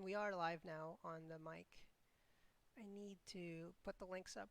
we are live now on the mic. I need to put the links up.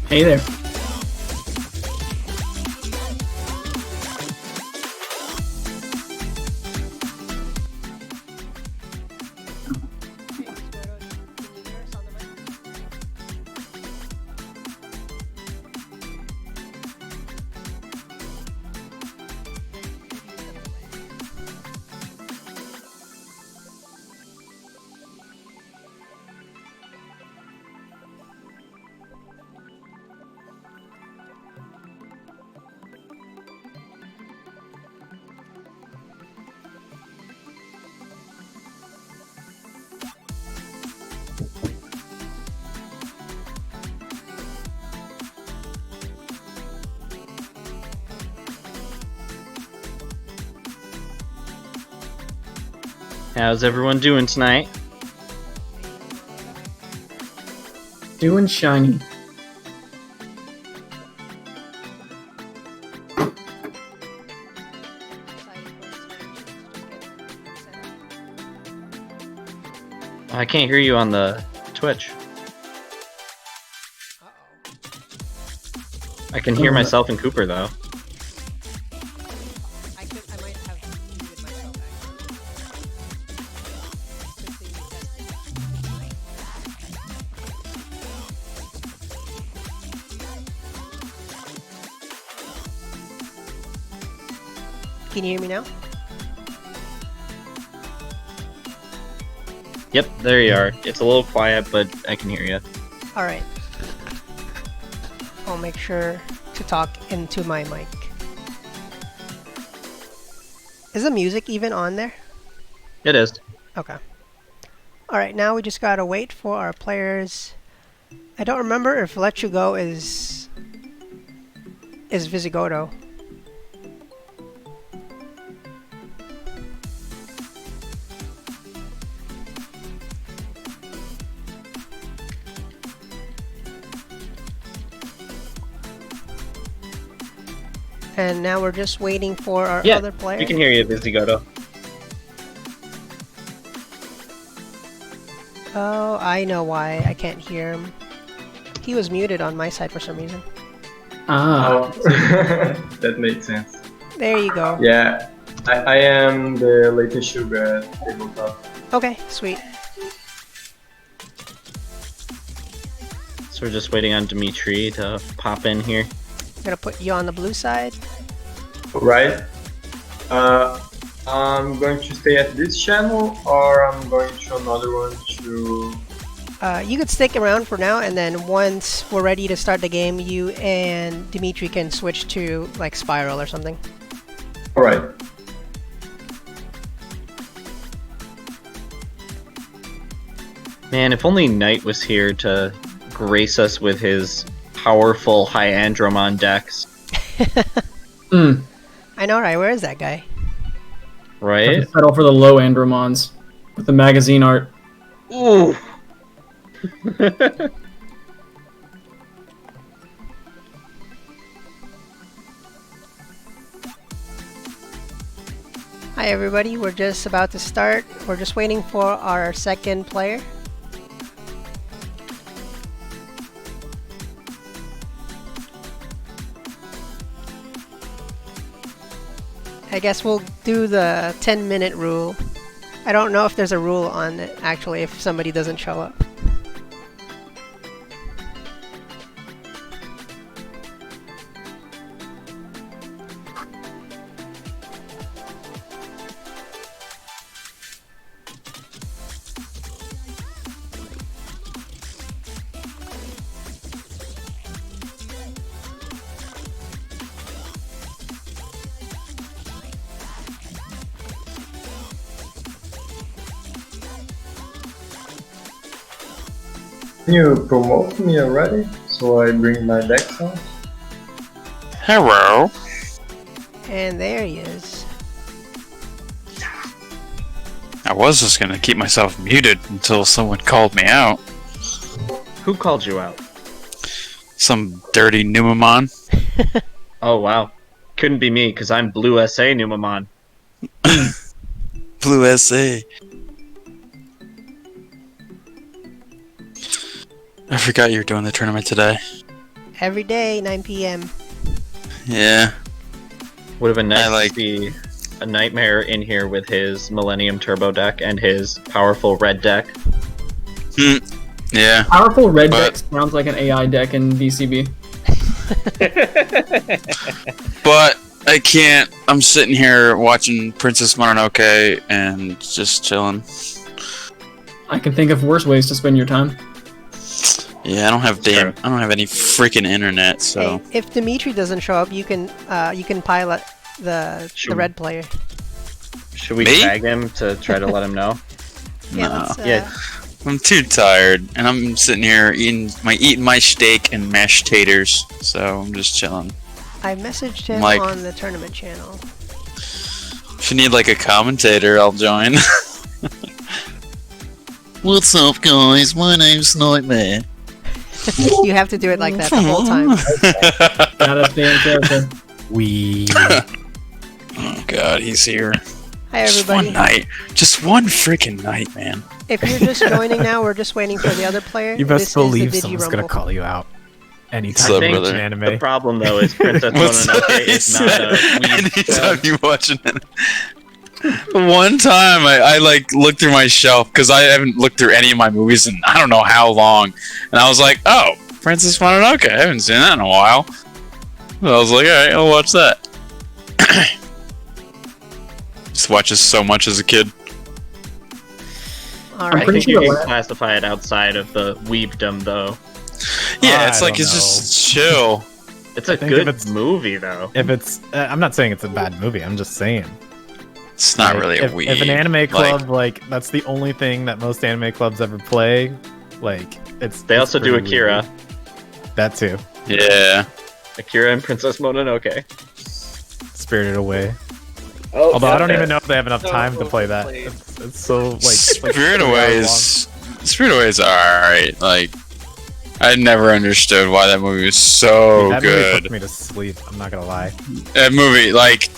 Hey there. How's everyone doing tonight? Doing shiny. I can't hear you on the Twitch. I can hear myself and Cooper though. I might have muted myself actually. Can you hear me now? Yep, there you are. It's a little quiet, but I can hear you. Alright. I'll make sure to talk into my mic. Is the music even on there? It is. Okay. Alright, now we just gotta wait for our players. I don't remember if Let You Go is Visigodo. And now we're just waiting for our other player. We can hear you, Visigodo. Oh, I know why I can't hear him. He was muted on my side for some reason. Ah. That makes sense. There you go. Yeah, I am the latest sugar at tabletop. Okay, sweet. So we're just waiting on Dimitry to pop in here. I'm gonna put you on the blue side. Right. I'm going to stay at this channel, or I'm going to another one to... You could stick around for now, and then once we're ready to start the game, you and Dimitry can switch to, like, Spiral or something. Alright. Man, if only Knight was here to grace us with his powerful high Andromon decks. I know, right? Where is that guy? Right? Settle for the low Andromons with the magazine art. Ooh. Hi everybody, we're just about to start. We're just waiting for our second player. I guess we'll do the 10-minute rule. I don't know if there's a rule on it, actually, if somebody doesn't show up. Can you promote me already? So I bring my decks on? Hello. And there he is. I was just gonna keep myself muted until someone called me out. Who called you out? Some dirty Numamon. Oh wow. Couldn't be me, because I'm Blue SA Numamon. Blue SA. I forgot you were doing the tournament today. Every day, 9 p.m. Yeah. Would have been nice I like- to see a Nightmare in here with his Millennium Turbo deck and his powerful red deck. Yeah. Powerful red But- deck sounds like an AI deck in VCB. But I can't. I'm sitting here watching Princess Mononoke and just chilling. I can think of worse ways to spend your time. Yeah, I don't have Sure. I don't have any freaking internet, so. Hey, if Dimitry doesn't show up, you can pilot the Sure. red player. Should we Me? tag him to try to let him know? Yeah, No. let's, Yeah. I'm too tired, and I'm sitting here eating my steak and mashed taters, so I'm just chilling. I messaged him Like- on the tournament channel. If you need like a commentator, I'll join. What's up, guys? My name's Nightmare. You have to do it like that the whole time. Gotta stay in character. We Oh god, he's here. Hi Just everybody. one night. Just one freaking night, man. If you're just joining now, we're just waiting for the other player. you This best is believe the someone's gonna DigiRumble. call you out What's anytime up, you watch brother? an The anime. problem though is Princess What's up? Mononoke is not a weeb Anytime you watching it. One time I like looked through my shelf because I haven't looked through any of my movies in I don't know how long, and I was like, "Oh, Princess Mononoke! I haven't seen that in a while." So I was like, "All right, I'll watch that." Just watch this so much as a kid. All I right. pretty think you sure can classify it outside of the weebdom though. Yeah, I it's like don't it's just chill. It's a think good if it's- movie though. If it's, I'm not saying it's a bad movie. I'm just saying. It's not Like, really a if, weeb. if an anime like- club like that's the only thing that most anime clubs ever play, like it's. They it's also do pretty Akira. weird. That too. Yeah. Akira and Princess Mononoke. Spirited Away. Oh, Although I don't okay. even know if they have enough So time to play that. overplayed. It's so like. Spirit 3 Away hours is Spirit Away is alright. Like I never understood why that movie was so long. That movie good. puts me to sleep. I'm not gonna lie. That movie, like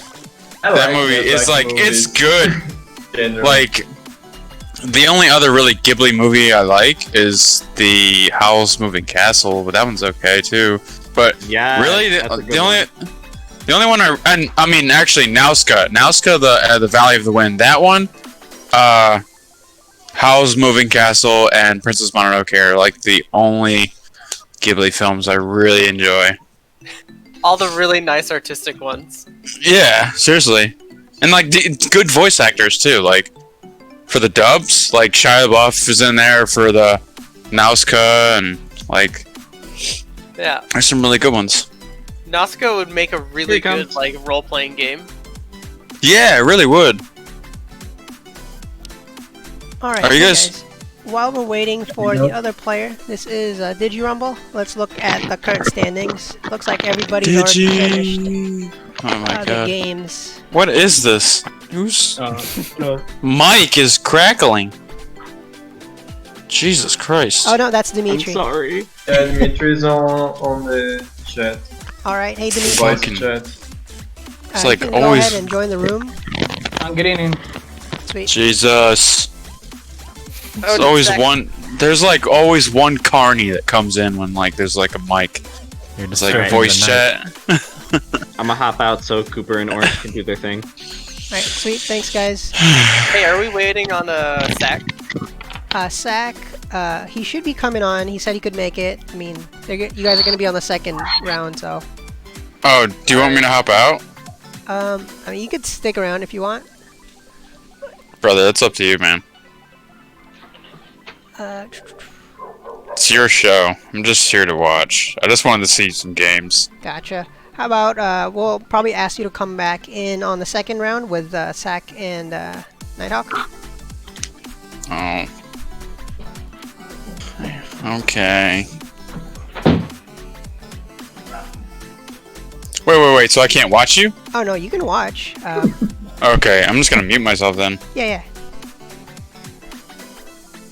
I that like movie it, is like it's movies good. generally. Like the only other really Ghibli movie I like is the Howl's Moving Castle, but that one's okay too. But Yeah. really, that's a good the only one I mean actually Nausicaa, the Valley of the Wind, that one, Howl's Moving Castle and Princess Mononoke are like the only Ghibli films I really enjoy. All the really nice artistic ones. Yeah, seriously, and like good voice actors too. Like for the dubs, like Shia LaBeouf is in there for the Nausicaa, and like Yeah. there's some really good ones. Nausicaa would make a really Here it good comes. like role-playing game. Yeah, it really would. All right. Are you hey guys- While we're waiting for the other player, this is DigiRumble. Let's look at the current standings. Looks like everybody's already finished Oh my the god. games. What is this? Who's No. mic is crackling? Jesus Christ. Oh no, that's I'm Dimitry. sorry. Yeah, Dimitri's on the chat. Alright, hey Dimitry. Voice Fucking- chat. It's you like can always- go ahead and join the room. I'm getting in. Sweet. Jesus. There's always one. There's like always one carny that comes in when like there's like a mic. You're It's like disturbing voice the night. chat. I'm gonna hop out so Cooper and Orange can do their thing. Alright, sweet. Thanks, guys. Hey, are we waiting on a Saac? Saac, he should be coming on. He said he could make it. I mean, you guys are going to be on the second round, so... Oh, do you want me to hop out? I mean, you could stick around if you want. Brother, that's up to you, man. It's your show. I'm just here to watch. I just wanted to see some games. Gotcha. How about, we'll probably ask you to come back in on the second round with Saac and Nighthawk. Oh. Okay. Wait, so I can't watch you? Oh, no, you can watch. Okay, I'm just gonna mute myself then. Yeah.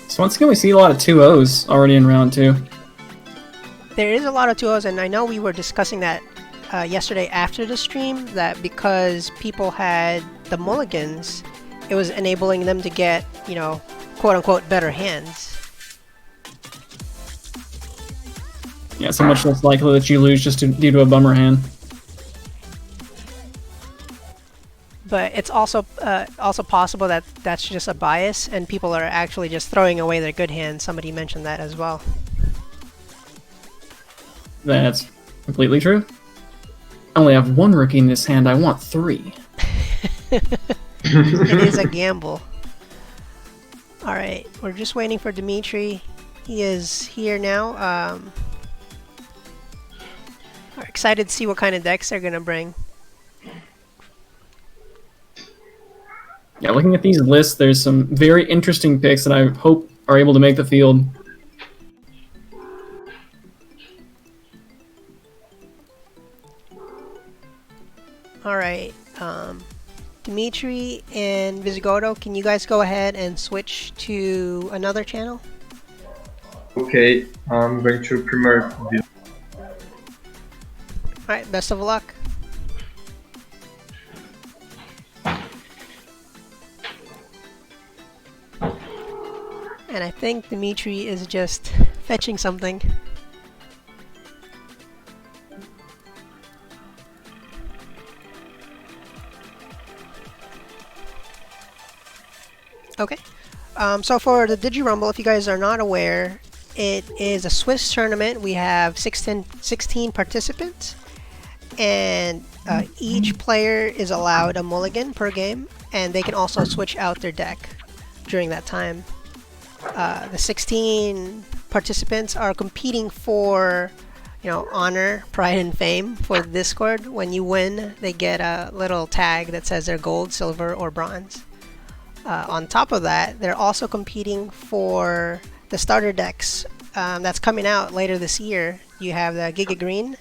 So once again, we see a lot of 2-0s already in round 2. There is a lot of 2-0s, and I know we were discussing that yesterday after the stream, that because people had the mulligans, it was enabling them to get, you know, quote-unquote better hands. Yeah, so much less likely that you lose just due to a bummer hand. But it's also possible that that's just a bias, and people are actually just throwing away their good hands. Somebody mentioned that as well. That's completely true. I only have 1 rookie in this hand, I want 3. It is a gamble. Alright, we're just waiting for Dimitry. He is here now. We're excited to see what kind of decks they're gonna bring. Yeah, looking at these lists, there's some very interesting picks that I hope are able to make the field. Alright, Dimitry and Visigodo, can you guys go ahead and switch to another channel? Okay, I'm going to premiere video. Alright, best of luck. And I think Dimitry is just fetching something. Okay. So for the DigiRumble, if you guys are not aware, it is a Swiss tournament. We have 16 participants, and each player is allowed a mulligan per game, and they can also switch out their deck during that time. The 16 participants are competing for, you know, honor, pride, and fame for the Discord. When you win, they get a little tag that says they're gold, silver, or bronze. On top of that, they're also competing for the starter decks that's coming out later this year. You have the Giga Green,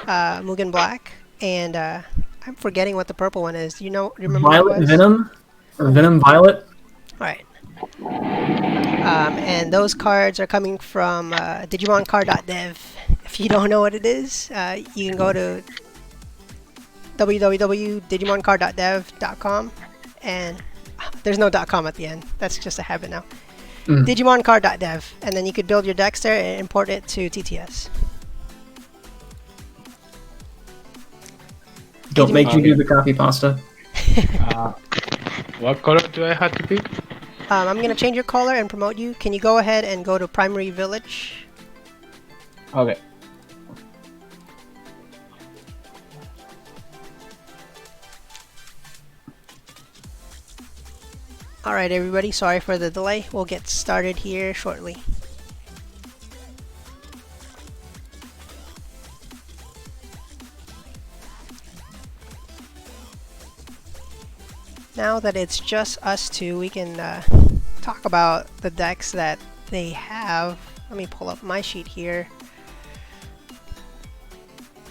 Mugen Black, and I'm forgetting what the purple one is. Do you know? Remember Violet what it was? Venom? Or Venom Violet? Right. And those cards are coming from DigimonCard.dev. If you don't know what it is, you can go to www.DigimonCard.dev.com, and there's no .com at the end. That's just a habit now. DigimonCard.dev, and then you could build your decks there and import it to TTS. Don't make you do the copy pasta. What color do I have to pick? I'm going to change your color and promote you. Can you go ahead and go to Primary Village? Okay. Alright everybody, sorry for the delay. We'll get started here shortly. Now that it's just us two, we can talk about the decks that they have. Let me pull up my sheet here.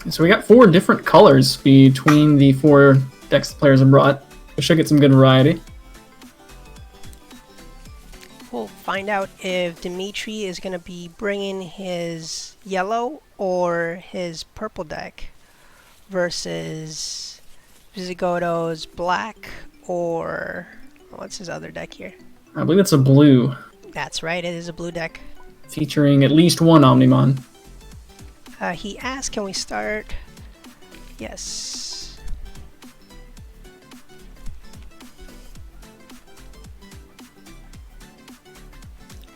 So we got 4 different colors between the 4 decks the players have brought. We should get some good variety. We'll find find out if Dimitry is going to be bringing his yellow or his purple deck versus Visigodo's black or what's his other deck here? I believe it's a blue, That's right, it is a blue deck. featuring at least one Omnimon. He asked, can we start? Yes.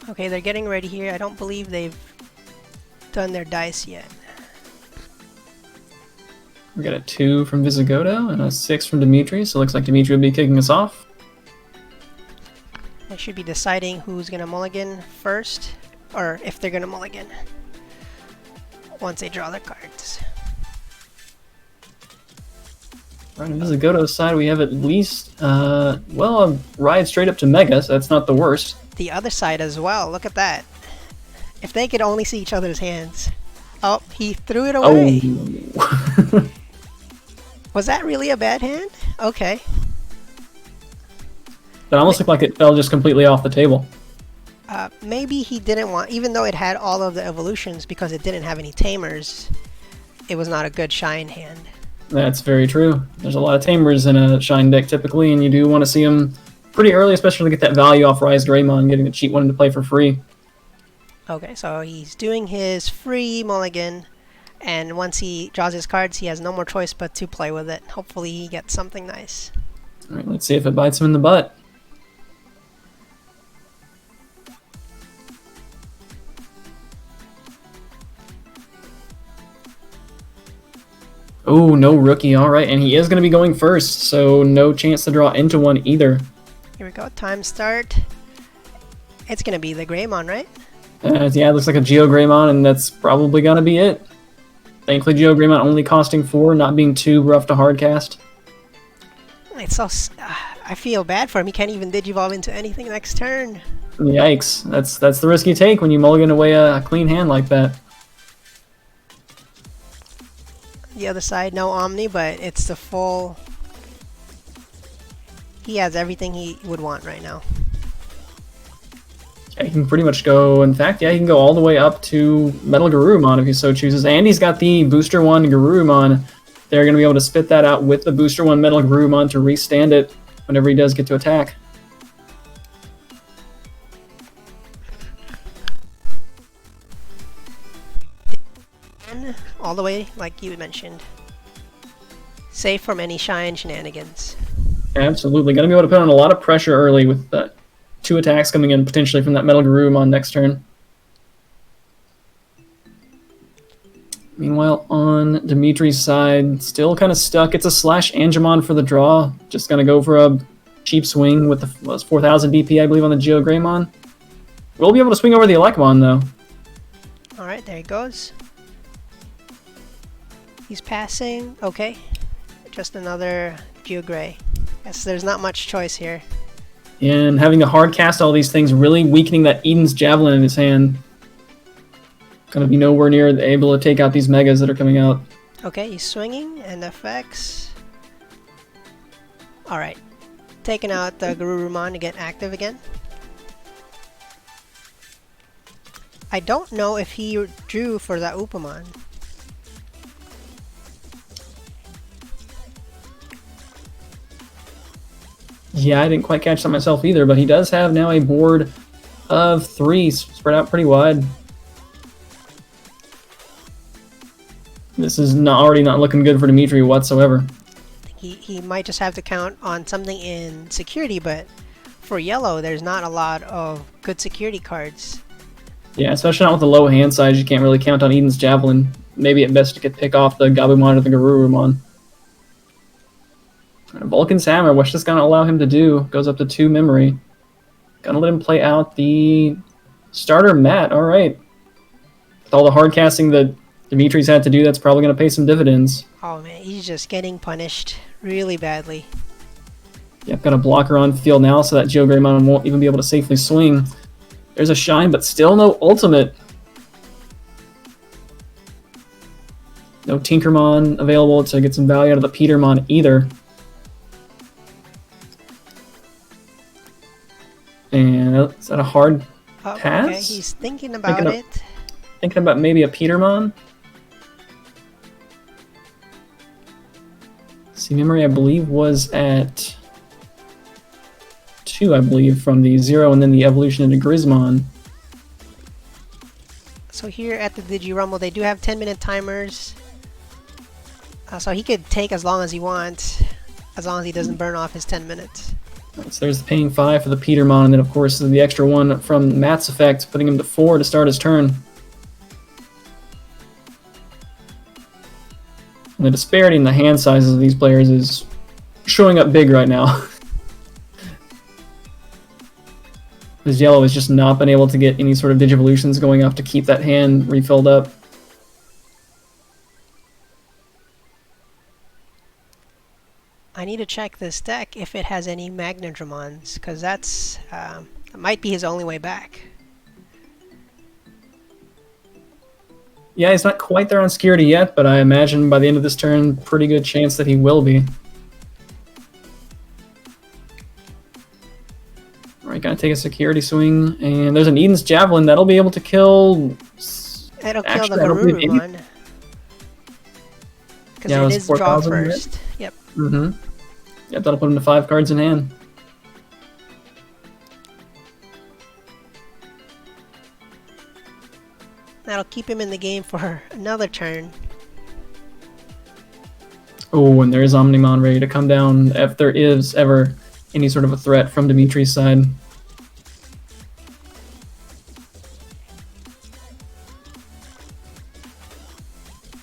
Okay, they're getting ready here. I don't believe they've done their dice yet. We got a 2 from Visigodo and a 6 from Dimitry, so it looks like Dimitry will be kicking us off. They should be deciding who's gonna mulligan first, or if they're gonna mulligan once they draw their cards. Right, on Visigodo's side, we have at least, well, a ride straight up to Mega, so that's not the worst. The other side as well, look at that. If they could only see each other's hands. Oh, he threw it away. Oh. Was that really a bad hand? Okay. That almost looked like it fell just completely off the table. Maybe he didn't want, even though it had all of the evolutions, because it didn't have any tamers, it was not a good shine hand. That's very true. There's a lot of tamers in a Shine deck typically, and you do want to see them pretty early, especially to get that value off Rise Draymond, getting the cheap one to play for free. Okay, so he's doing his free mulligan, and once he draws his cards, he has no more choice but to play with it. Hopefully he gets something nice. Alright, let's see if it bites him in the butt. Oh, no rookie. Alright, and he is going to be going first, so no chance to draw into one either. Here we go, time start. It's gonna be the Greymon, right? Yeah, it looks like a Geo Greymon, and that's probably going to be it. Thankfully, Geo Greymon only costing 4, not being too rough to hardcast. It's so... I feel bad for him. He can't even Digivolve into anything next turn. Yikes. That's the risk you take when you mulligan away a clean hand like that. The other side, no Omni, but it's the full... He has everything he would want right now. Yeah, he can pretty much go, in fact, yeah, he can go all the way up to Metal Garurumon if he so chooses. And he's got the Booster 1 Garurumon. They're going to be able to spit that out with the Booster 1 Metal Garurumon to restand it whenever he does get to attack. All the way, like you mentioned. Safe from any Shine shenanigans. Absolutely. Going to be able to put on a lot of pressure early with 2 attacks coming in potentially from that Metal Garurumon next turn. Meanwhile, on Dimitri's side, still kind of stuck. It's a Slash Angemon for the draw. Just going to go for a cheap swing with the 4,000 DP, I believe, on the Geo Greymon. We'll be able to swing over the Elecmon, though. Alright, there he goes. He's passing. Okay. Just another Geogray. Guess there's not much choice here. And having to hard cast all these things, really weakening that Eden's Javelin in his hand. Gonna be nowhere near able to take out these Megas that are coming out. Okay, he's swinging, and effects. Alright. Taking out the Garurumon to get active again. I don't know if he drew for that Upamon. Yeah, I didn't quite catch that myself either, but he does have now a board of 3 spread out pretty wide. This is already not looking good for Dimitry whatsoever. He might just have to count on something in security, but for yellow, there's not a lot of good security cards. Yeah, especially not with the low hand size, you can't really count on Eden's Javelin. Maybe at best to pick off the Gabumon or the Garurumon. Vulcan's Hammer, what's this going to allow him to do? Goes up to 2 memory. Gonna let him play out the starter mat, alright. With all the hard casting that Dimitri's had to do, that's probably going to pay some dividends. Oh man, he's just getting punished really badly. Yep, got a blocker on field now, so that Geo Greymon won't even be able to safely swing. There's a Shine, but still no ultimate. No Tinkermon available to get some value out of the Petermon either. And is that a hard Oh, okay, Pass? he's thinking about Thinking of- it. Thinking about maybe a Petermon. See, memory I believe was at 2, I believe, from the 0 and then the evolution into Grismon. So here at the DigiRumble, they do have 10-minute timers. So he could take as long as he wants, as long as he doesn't burn off his 10 minutes. Right, so there's the paying 5 for the Petermon, and then of course the extra 1 from Matt's effect, putting him to 4 to start his turn. And the disparity in the hand sizes of these players is showing up big right now. This yellow has just not been able to get any sort of Digivolutions going off to keep that hand refilled up. I need to check this deck if it has any Magnadramons, because that might be his only way back. Yeah, he's not quite there on security yet, but I imagine by the end of this turn, pretty good chance that he will be. Alright, gonna take a security swing, and there's an Eden's Javelin that'll be able to kill... It'll kill Actually, the I don't believe any- Garurumon. Because Yeah, it it was is draw 4,000, right? first. Yep. Mm-hmm. Yep, that'll put him to 5 cards in hand. That'll keep him in the game for another turn. Oh, and there's Omnimon ready to come down if there is ever any sort of a threat from Dimitri's side.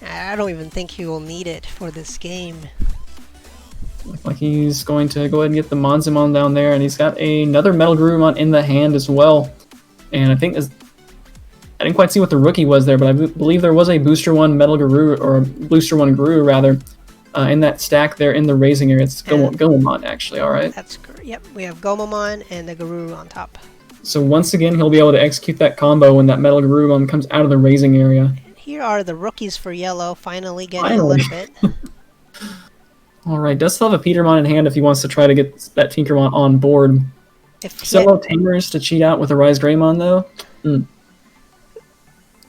I don't even think he will need it for this game. Looks like he's going to go ahead and get the Monzimon down there, and he's got another Metal Garurumon in the hand as well. And I think I didn't quite see what the rookie was there, but I believe there was a Booster 1 Metal Guru, or Booster 1 Guru rather, in that stack there in the raising area. It's Gomamon actually, alright. Yep, we have Gomamon and the Garuru on top. So once again, he'll be able to execute that combo when that Metal Garurumon comes out of the raising area. Here are the rookies for yellow, finally getting a little bit. Alright, does still have a Petermon in hand if he wants to try to get that Tinkermon on board. If he Solo Tamers to cheat out with a Rise Greymon though?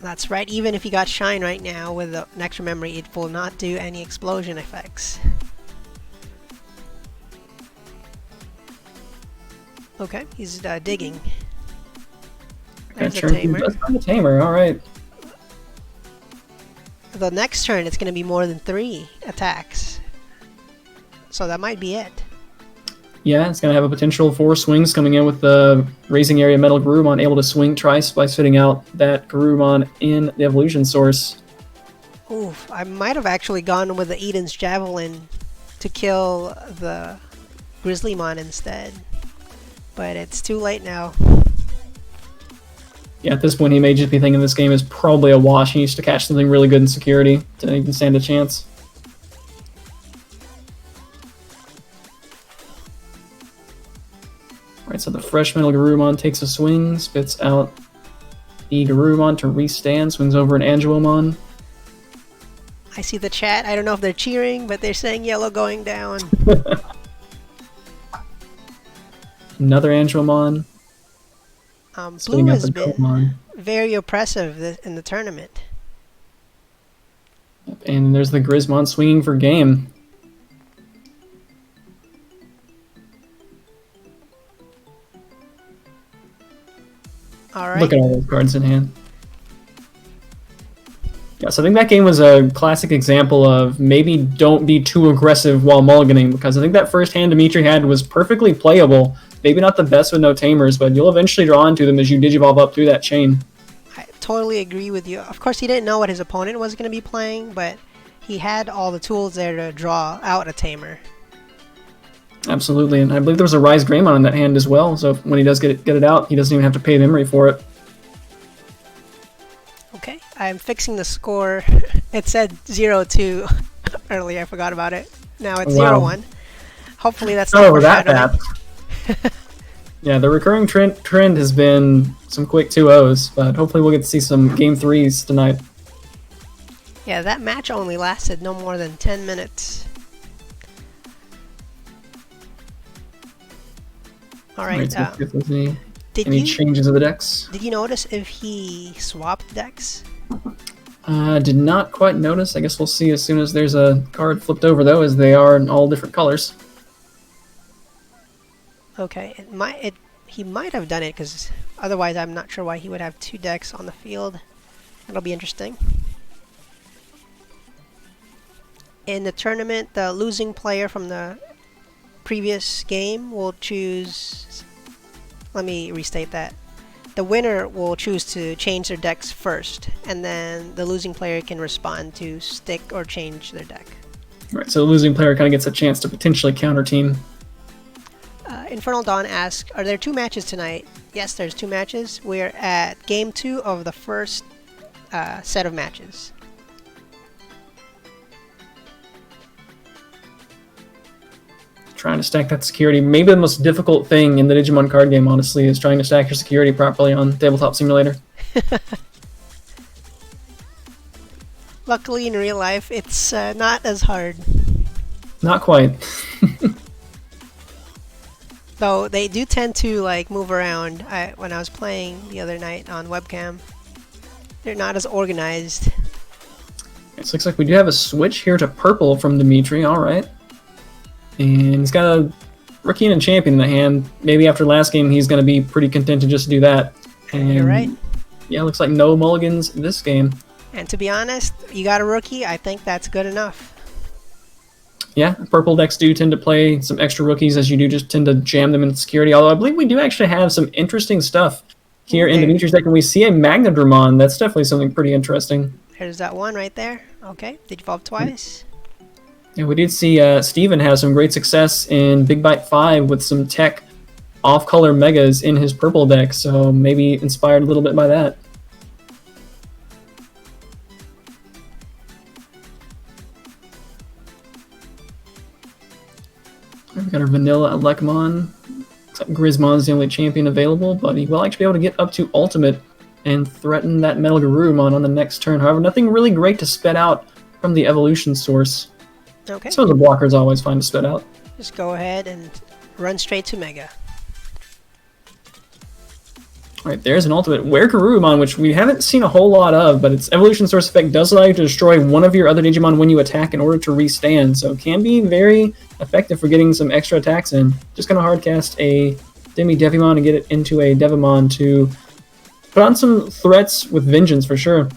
That's right, even if he got Shine right now with an extra memory, it will not do any explosion effects. Okay, he's digging. There's a tamer. That's not a Tamer, alright. The next turn, it's going to be more than 3 attacks. So that might be it. Yeah, it's going to have a potential 4 swings coming in with the raising area Metal Garurumon able to swing twice by fitting out that Garurumon in the evolution source. Oof, I might have actually gone with the Eden's Javelin to kill the Grizzlymon instead. But it's too late now. Yeah, at this point he may just be thinking this game is probably a wash. He needs to catch something really good in security to even stand a chance. Alright, so the fresh Metal Garurumon takes a swing, spits out the Garurumon to restand, swings over an Angelomon. I see the chat. I don't know if they're cheering, but they're saying yellow going down. Another Angelomon. Blue Spitting out has the been Goemon. very oppressive in the tournament. And there's the Grismon swinging for game. Alright. Look at all those cards in hand. Yeah, so I think that game was a classic example of maybe don't be too aggressive while mulliganing, because I think that first hand Dimitry had was perfectly playable. Maybe not the best with no tamers, but you'll eventually draw into them as you digivolve up through that chain. I totally agree with you. Of course, he didn't know what his opponent was going to be playing, but he had all the tools there to draw out a tamer. Absolutely, and I believe there was a Rise Greymon in that hand as well, so when he does get it out, he doesn't even have to pay memory for it. Okay, I'm fixing the score. It said 0-2 earlier, I forgot about it. Now it's Wow. 0-1. Hopefully that's not Oh, that foreshadowing. bad. Yeah, the recurring trend has been some quick 2-0s, but hopefully we'll get to see some Game 3s tonight. Yeah, that match only lasted no more than 10 minutes. Alright, So fifth with me. Any changes of the decks? Did you notice if he swapped decks? Did not quite notice. I guess we'll see as soon as there's a card flipped over, though, as they are in all different colors. Okay, he might have done it, because otherwise I'm not sure why he would have 2 decks on the field. That'll be interesting. In the tournament, the losing player from the previous game will choose... Let me restate that. The winner will choose to change their decks first, and then the losing player can respond to stick or change their deck. Right, so the losing player kind of gets a chance to potentially counter team. Infernal Dawn asks, are there 2 matches tonight? Yes, there's 2 matches. We're at game 2 of the first set of matches. Trying to stack that security. Maybe the most difficult thing in the Digimon card game, honestly, is trying to stack your security properly on Tabletop Simulator. Luckily, in real life, it's not as hard. Not quite. Though they do tend to like move around. When I was playing the other night on webcam, they're not as organized. It looks like we do have a switch here to purple from Dimitry. All right. And he's got a rookie and a champion in the hand. Maybe after last game, he's going to be pretty content to just do that. And you're right. Yeah, looks like no mulligans this game. And to be honest, you got a rookie, I think that's good enough. Yeah, purple decks do tend to play some extra rookies, as you do just tend to jam them in security. Although I believe we do actually have some interesting stuff here in Dimitri's deck. And we see a Magnadramon. That's definitely something pretty interesting. There's that one right there. Okay, did you evolve twice? Yeah, we did see Steven have some great success in Big Bite 5 with some tech off-color megas in his purple deck, so maybe inspired a little bit by that. We've got our vanilla Lekmon. Looks like Grismon's the only champion available, but he will actually be able to get up to ultimate and threaten that Metal Garurumon on the next turn. However, nothing really great to spit out from the evolution source. Okay. So the blocker is always fine to spit out. Just go ahead and run straight to Mega. Alright, there's an ultimate Garurumon, which we haven't seen a whole lot of, but its evolution source effect does allow you to destroy one of your other Digimon when you attack in order to restand, so it can be very effective for getting some extra attacks in. Just gonna hardcast a Devimon and get it into a Devimon to put on some threats with vengeance for sure.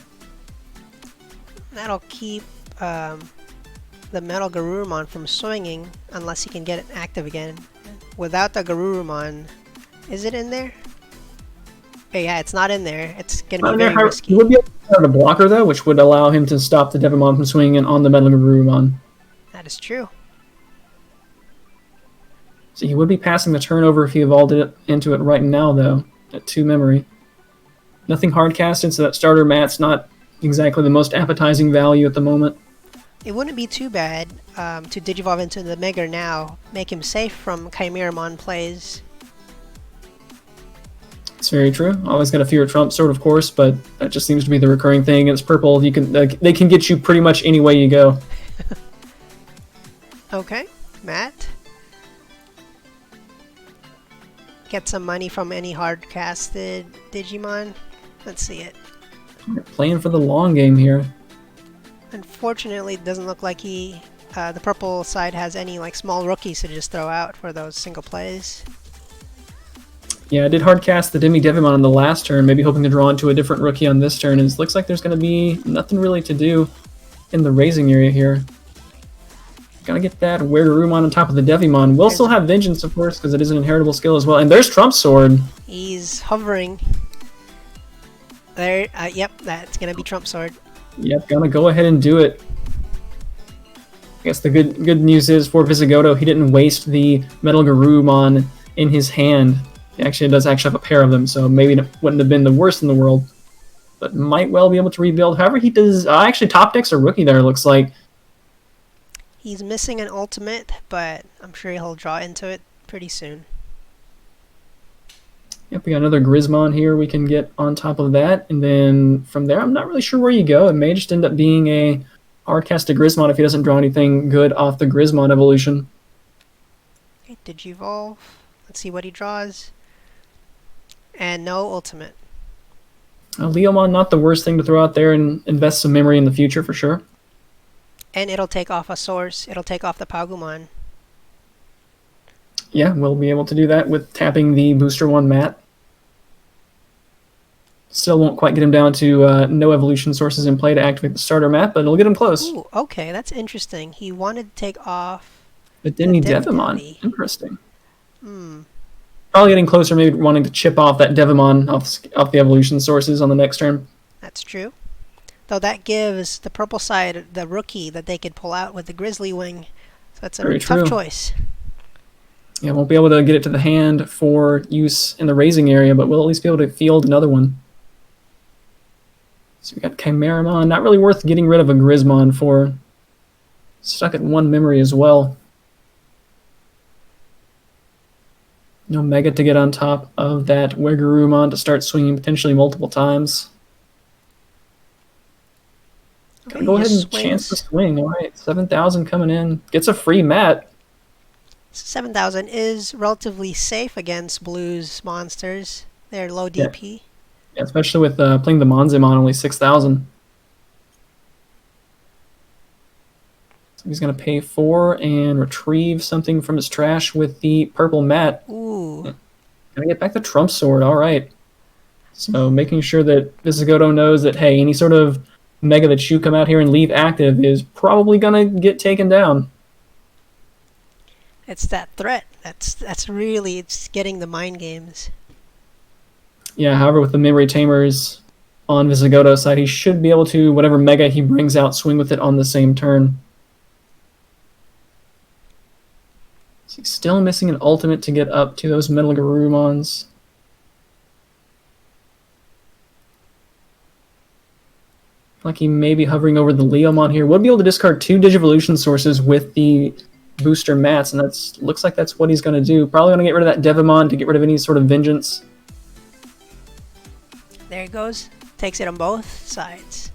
That'll keep the Metal Garurumon from swinging unless he can get it active again. Without the Garurumon, is it in there? Okay, yeah, it's not in there. It's gonna be very risky. He would be able to start a blocker though, which would allow him to stop the Devimon from swinging in on the Metal Garurumon. That is true. So he would be passing the turnover if he evolved it into it right now though, at 2 memory. Nothing hard casted, so that starter mat's not exactly the most appetizing value at the moment. It wouldn't be too bad to Digivolve into the Mega now, make him safe from Chimeramon plays. It's very true. Always got a fear of Trump sword, of course, but that just seems to be the recurring thing. It's purple. You can they can get you pretty much any way you go. Okay, Matt. Get some money from any hard-casted Digimon. Let's see it. You're playing for the long game here. Unfortunately, it doesn't look like the purple side has any like small rookies to just throw out for those single plays. Yeah, I did hardcast the Devimon on the last turn, maybe hoping to draw into a different rookie on this turn, and it looks like there's going to be nothing really to do in the raising area here. Gotta get that Garurumon on top of the Devimon. We'll still have Vengeance, of course, because it is an inheritable skill as well. And there's Trump Sword. He's hovering. There, yep, that's gonna be Trump Sword. Yep, gonna go ahead and do it. I guess the good news is for Visigodo, he didn't waste the Metal Garurumon in his hand. He actually does have a pair of them, so maybe it wouldn't have been the worst in the world. But might well be able to rebuild. However, he does... actually, top decks a rookie there, looks like. He's missing an ultimate, but I'm sure he'll draw into it pretty soon. Yep, we got another Grismon here we can get on top of that. And then from there, I'm not really sure where you go. It may just end up being a hard-casted Grismon if he doesn't draw anything good off the Grismon evolution. Okay, Digivolve. Let's see what he draws. And no ultimate. Leomon, not the worst thing to throw out there and invest some memory in the future for sure. And it'll take off a source. It'll take off the Pagumon. Yeah, we'll be able to do that with tapping the Booster 1 mat. Still won't quite get him down to no evolution sources in play to activate the starter mat, but it'll get him close. Ooh, okay, that's interesting. He wanted to take off The Demi the Devimon. Demi. Interesting. Hmm. Probably getting closer, maybe wanting to chip off that Devimon off the evolution sources on the next turn. That's true. Though that gives the purple side the rookie that they could pull out with the Grizzly Wing. So that's a Very tough true. choice. Yeah, won't be able to get it to the hand for use in the raising area, but we'll at least be able to field another one. So we got Chimeramon. Not really worth getting rid of a Grismon for. Stuck at 1 memory as well. No Mega to get on top of that Wegarumon to start swinging potentially multiple times. Gonna go he ahead just and chance the swings. swing. All right, 7,000 coming in. Gets a free mat. 7,000 is relatively safe against Blue's monsters. They're low Yeah. DP. Yeah, especially with playing the Monzimon, only 6,000. So he's going to pay 4 and retrieve something from his trash with the purple mat. Ooh. Gonna get back the Trump Sword, all right. So making sure that Visigodo knows that, hey, any sort of Mega that you come out here and leave active is probably going to get taken down. It's that threat. That's really, it's getting the mind games. Yeah, however, with the Memory Tamers on Visigodo's side, he should be able to, whatever Mega he brings out, swing with it on the same turn. So he's still missing an ultimate to get up to those Metal Garurumons. Like he may be hovering over the Leomon here. Would be able to discard 2 Digivolution sources with the booster mats, and that's looks like that's what he's going to do. Probably going to get rid of that Devimon to get rid of any sort of vengeance. There he goes. Takes it on both sides.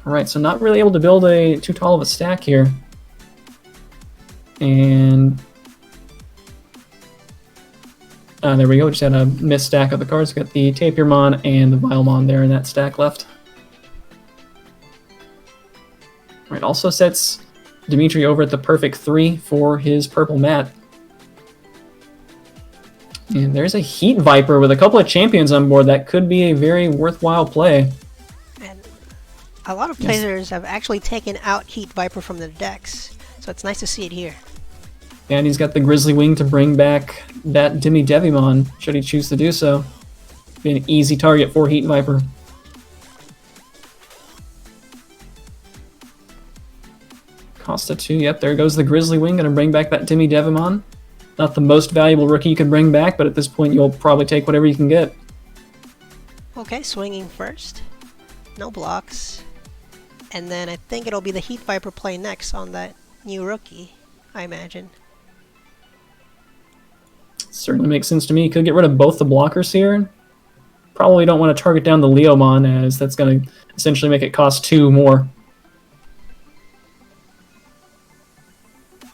Alright, so not really able to build too tall of a stack here. And there we go, just had a missed stack of the cards. Got the Tapirmon and the Vilemon there in that stack left. Alright, also sets Dimitry over at the perfect 3 for his purple mat. And there's a Heat Viper with a couple of champions on board. That could be a very worthwhile play. And a lot of Yes. players have actually taken out Heat Viper from their decks. So it's nice to see it here. And he's got the Grizzly Wing to bring back that Demi Devimon, should he choose to do so. Be an easy target for Heat Viper. Costa 2, yep, there goes the Grizzly Wing, gonna bring back that Demi Devimon. Not the most valuable rookie you can bring back, but at this point you'll probably take whatever you can get. Okay, swinging first. No blocks. And then I think it'll be the Heat Viper play next on that new rookie, I imagine. Certainly makes sense to me. Could get rid of both the blockers here. Probably don't want to target down the Leomon, as that's going to essentially make it cost 2 more.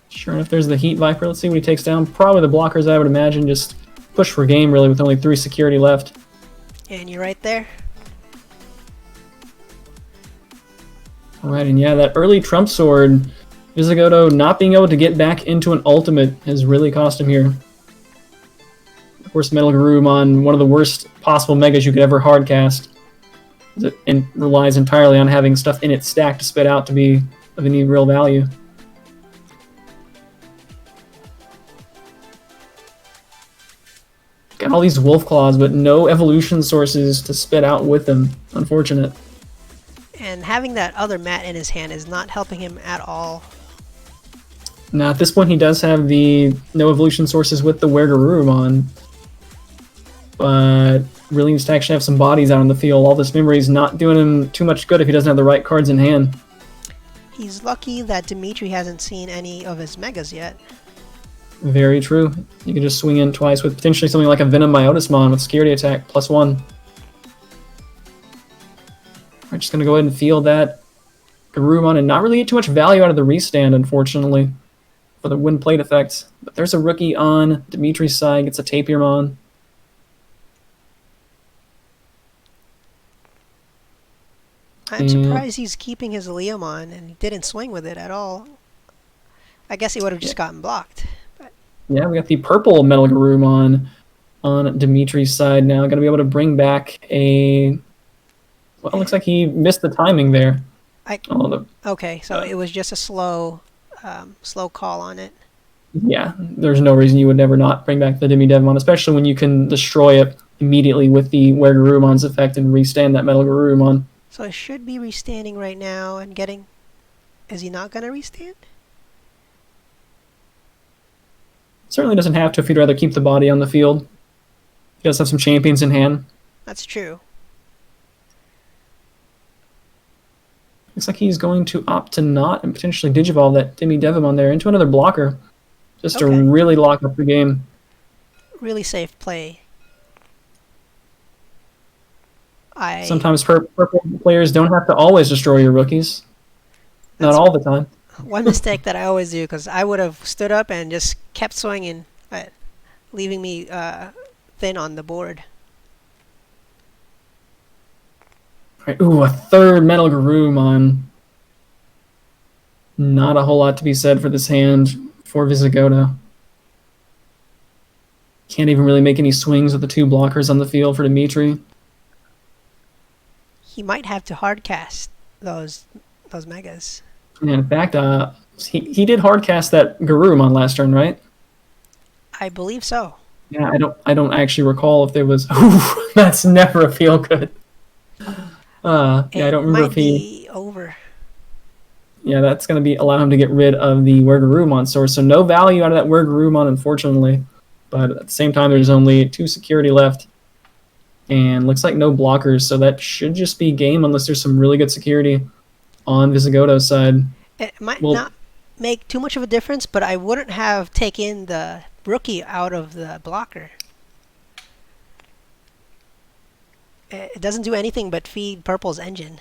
Sure enough, there's the Heat Viper. Let's see what he takes down. Probably the blockers, I would imagine. Just push for game, really, with only 3 security left. And you're right there. Alright, and yeah, that early Trump Sword, Visigodo not being able to get back into an ultimate has really cost him here. Of course, Metal Garurumon, one of the worst possible megas you could ever hardcast. It relies entirely on having stuff in its stack to spit out to be of any real value. Got all these Wolf Claws, but no evolution sources to spit out with them. Unfortunate. And having that other mat in his hand is not helping him at all. Now, at this point, he does have the no evolution sources with the Wegarurumon, but really needs to actually have some bodies out on the field. All this memory is not doing him too much good if he doesn't have the right cards in hand. He's lucky that Dimitry hasn't seen any of his megas yet. Very true. You can just swing in twice with potentially something like a Venom Myotismon with security attack +1. We're just going to go ahead and field that Garurumon and not really get too much value out of the restand, unfortunately. for the win plate effect. But there's a rookie on Dimitri's side, gets a Tapirmon. I'm surprised he's keeping his Leomon and he didn't swing with it at all. I guess he would have just gotten blocked. But Yeah, we got the purple Metal Garurumon on Dimitri's side now. Going to be able to bring back a... Well, it looks like he missed the timing there. Okay, so it was just a slow call on it. Yeah, there's no reason you would never not bring back the Demi-Devmon, especially when you can destroy it immediately with the Weregarumon's effect and restand that Metal Garurumon. So it should be restanding right now and getting... Is he not going to restand? Certainly doesn't have to if he'd rather keep the body on the field. He does have some champions in hand. That's true. Looks like he's going to opt to not and potentially Digivolve that Demi-Devmon there into another blocker. Just to really lock up the game. Really safe play. Sometimes purple players don't have to always destroy your rookies. Not all the time. One mistake that I always do, because I would have stood up and just kept swinging, leaving me thin on the board. Right, ooh, a third Metal Garurumon. Not a whole lot to be said for this hand for Visigodo. Can't even really make any swings with the two blockers on the field for Dimitry. He might have to hardcast those megas. And in fact, he did hardcast that Garurumon last turn, right? I believe so. Yeah, I don't actually recall if there was. Ooh, that's never a feel good. Yeah, I don't remember if he. Be over. Yeah, that's going to be allow him to get rid of the Weregarurumon source. So no value out of that Weregarurumon, unfortunately. But at the same time, there's only 2 security left. And looks like no blockers, so that should just be game unless there's some really good security on Visigodo's side. It might not make too much of a difference, but I wouldn't have taken the rookie out of the blocker. It doesn't do anything but feed Purple's engine.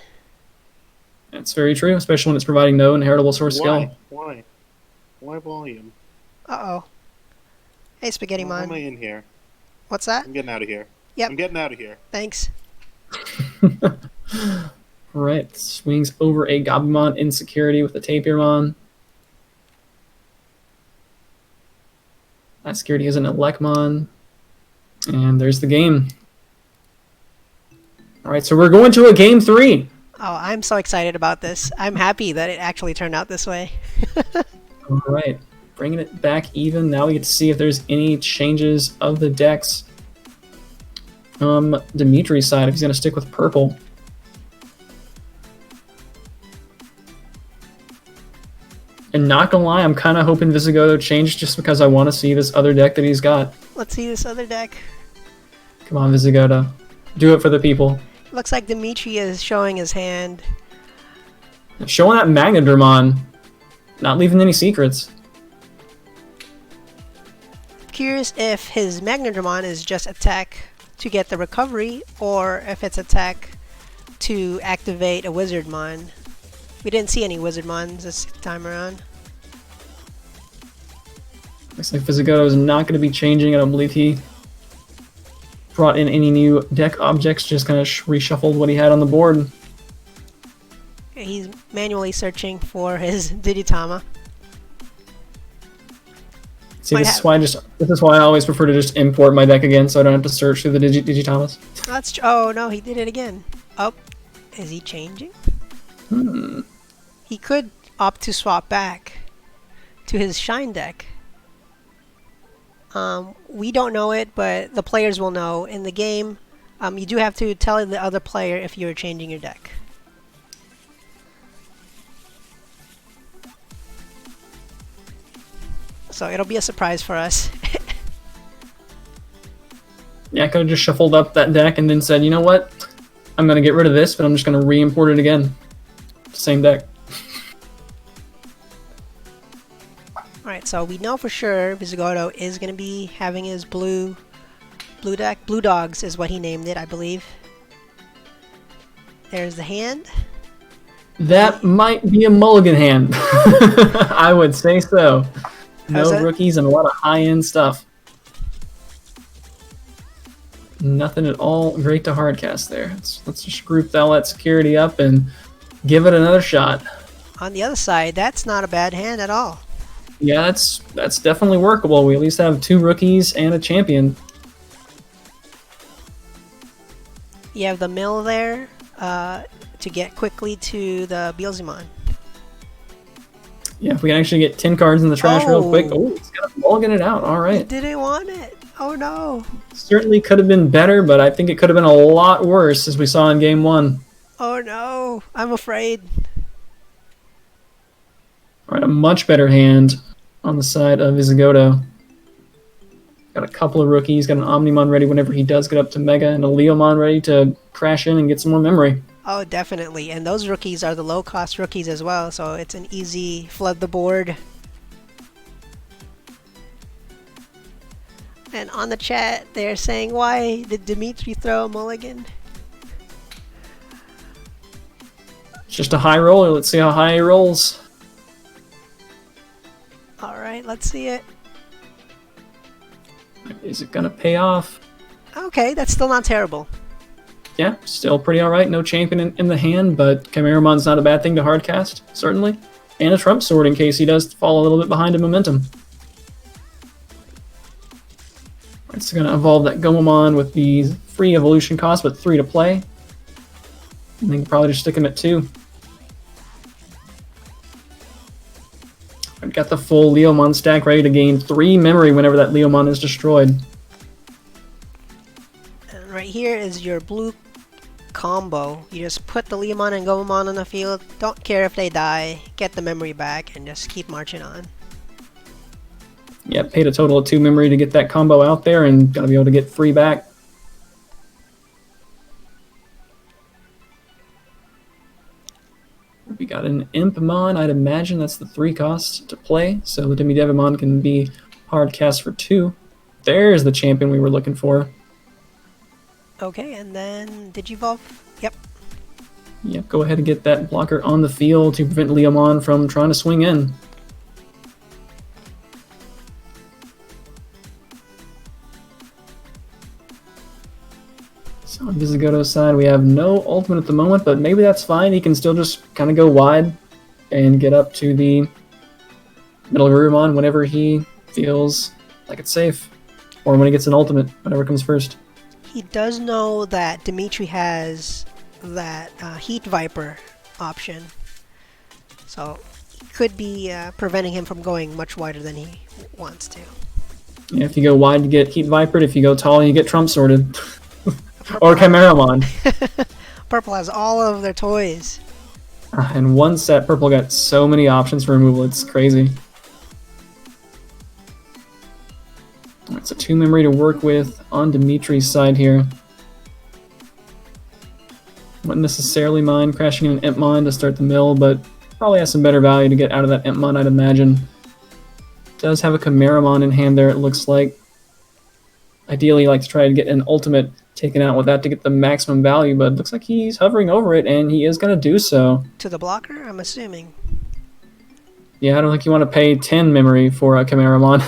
That's very true, especially when it's providing no inheritable source skill. Why volume? Uh-oh. Hey, Spaghetti Why Mon. am I in here? What's that? I'm getting out of here. Yep. I'm getting out of here. Thanks. Right, swings over a Gabumon in security with the Tapirmon. That security is an Elecmon. And there's the game. Alright, so we're going to a game 3. Oh, I'm so excited about this. I'm happy that it actually turned out this way. Alright, bringing it back even. Now we get to see if there's any changes of the decks. Dimitri's side, if he's going to stick with purple. And not gonna lie, I'm kind of hoping Visigodo changed just because I want to see this other deck that he's got. Let's see this other deck. Come on, Visigodo. Do it for the people. Looks like Dimitry is showing his hand. Showing that Magnadramon. Not leaving any secrets. Curious if his Magnadramon is just attack to get the recovery, or if it's attack to activate a Wizardmon. We didn't see any Wizardmons this time around. Looks like Visigodo is not going to be changing. I don't believe he brought in any new deck objects, just kind of reshuffled what he had on the board. He's manually searching for his Digitama. See, this is why I always prefer to just import my deck again, so I don't have to search through the Digitamas. Oh no, he did it again. Oh, is he changing? He could opt to swap back to his Shine deck. We don't know it, but the players will know. In the game, you do have to tell the other player if you're changing your deck. So it'll be a surprise for us. Yeah, I could have just shuffled up that deck and then said, you know what? I'm going to get rid of this, but I'm just going to re-import it again. Same deck. Alright, so we know for sure Visigodo is going to be having his blue deck. Blue Dogs is what he named it, I believe. There's the hand. That might be a mulligan hand. I would say so. How's No that? rookies and a lot of high-end stuff. Nothing at all great to hardcast there. Let's just group all that security up and give it another shot. On the other side, that's not a bad hand at all. Yeah, that's definitely workable. We at least have 2 rookies and a champion. You have the mill there to get quickly to the Beelzemon. Yeah, if we can actually get 10 cards in the trash real quick. Oh. Oh, he's gonna mulligan it out. All He right. didn't want it. Oh no. Certainly could have been better, but I think it could have been a lot worse, as we saw in game 1. Oh no. I'm afraid. All right, a much better hand on the side of Visigodo. Got a couple of rookies, got an Omnimon ready whenever he does get up to Mega, and a Leomon ready to crash in and get some more memory. Oh, definitely. And those rookies are the low-cost rookies as well, so it's an easy flood the board. And on the chat, they're saying, why did Dimitry throw a mulligan? It's just a high roller. Let's see how high he rolls. Alright, let's see it. Is it going to pay off? Okay, that's still not terrible. Yeah, still pretty alright. No champion in the hand, but Chimeramon's not a bad thing to hardcast, certainly. And a Trump Sword in case he does fall a little bit behind in momentum. It's going to evolve that Gomamon with the free evolution cost, but 3 to play. And then probably just stick him at 2. I've got the full Leomon stack ready to gain 3 memory whenever that Leomon is destroyed. And right here is your blue combo. You just put the Leomon and Gomamon on the field. Don't care if they die. Get the memory back and just keep marching on. Yeah, paid a total of 2 memory to get that combo out there and gonna be able to get 3 back. We got an Impmon. I'd imagine that's the 3 cost to play, so the Demidevimon can be hard cast for 2. There's the champion we were looking for. Okay, and then Digivolve. Yep. Yep, go ahead and get that blocker on the field to prevent Leomon from trying to swing in. So on Visigodo's side, we have no ultimate at the moment, but maybe that's fine. He can still just kind of go wide and get up to the middle Garurumon whenever he feels like it's safe. Or when he gets an ultimate, whatever comes first. He does know that Dimitry has that Heat Viper option. So it could be preventing him from going much wider than he wants to. Yeah, if you go wide, you get Heat Vipered. If you go tall, you get Trump Sorted. Or Chimeramon. Purple has all of their toys. In one set, Purple got so many options for removal, it's crazy. Alright, so 2 memory to work with on Dimitri's side here. Wouldn't necessarily mind crashing in an Impmon to start the mill, but probably has some better value to get out of that Impmon, I'd imagine. Does have a Chimeramon in hand there, it looks like. Ideally, like to try to get an ultimate taken out with that to get the maximum value, but it looks like he's hovering over it, and he is going to do so. To the blocker, I'm assuming. Yeah, I don't think you want to pay 10 memory for a Chimeramon.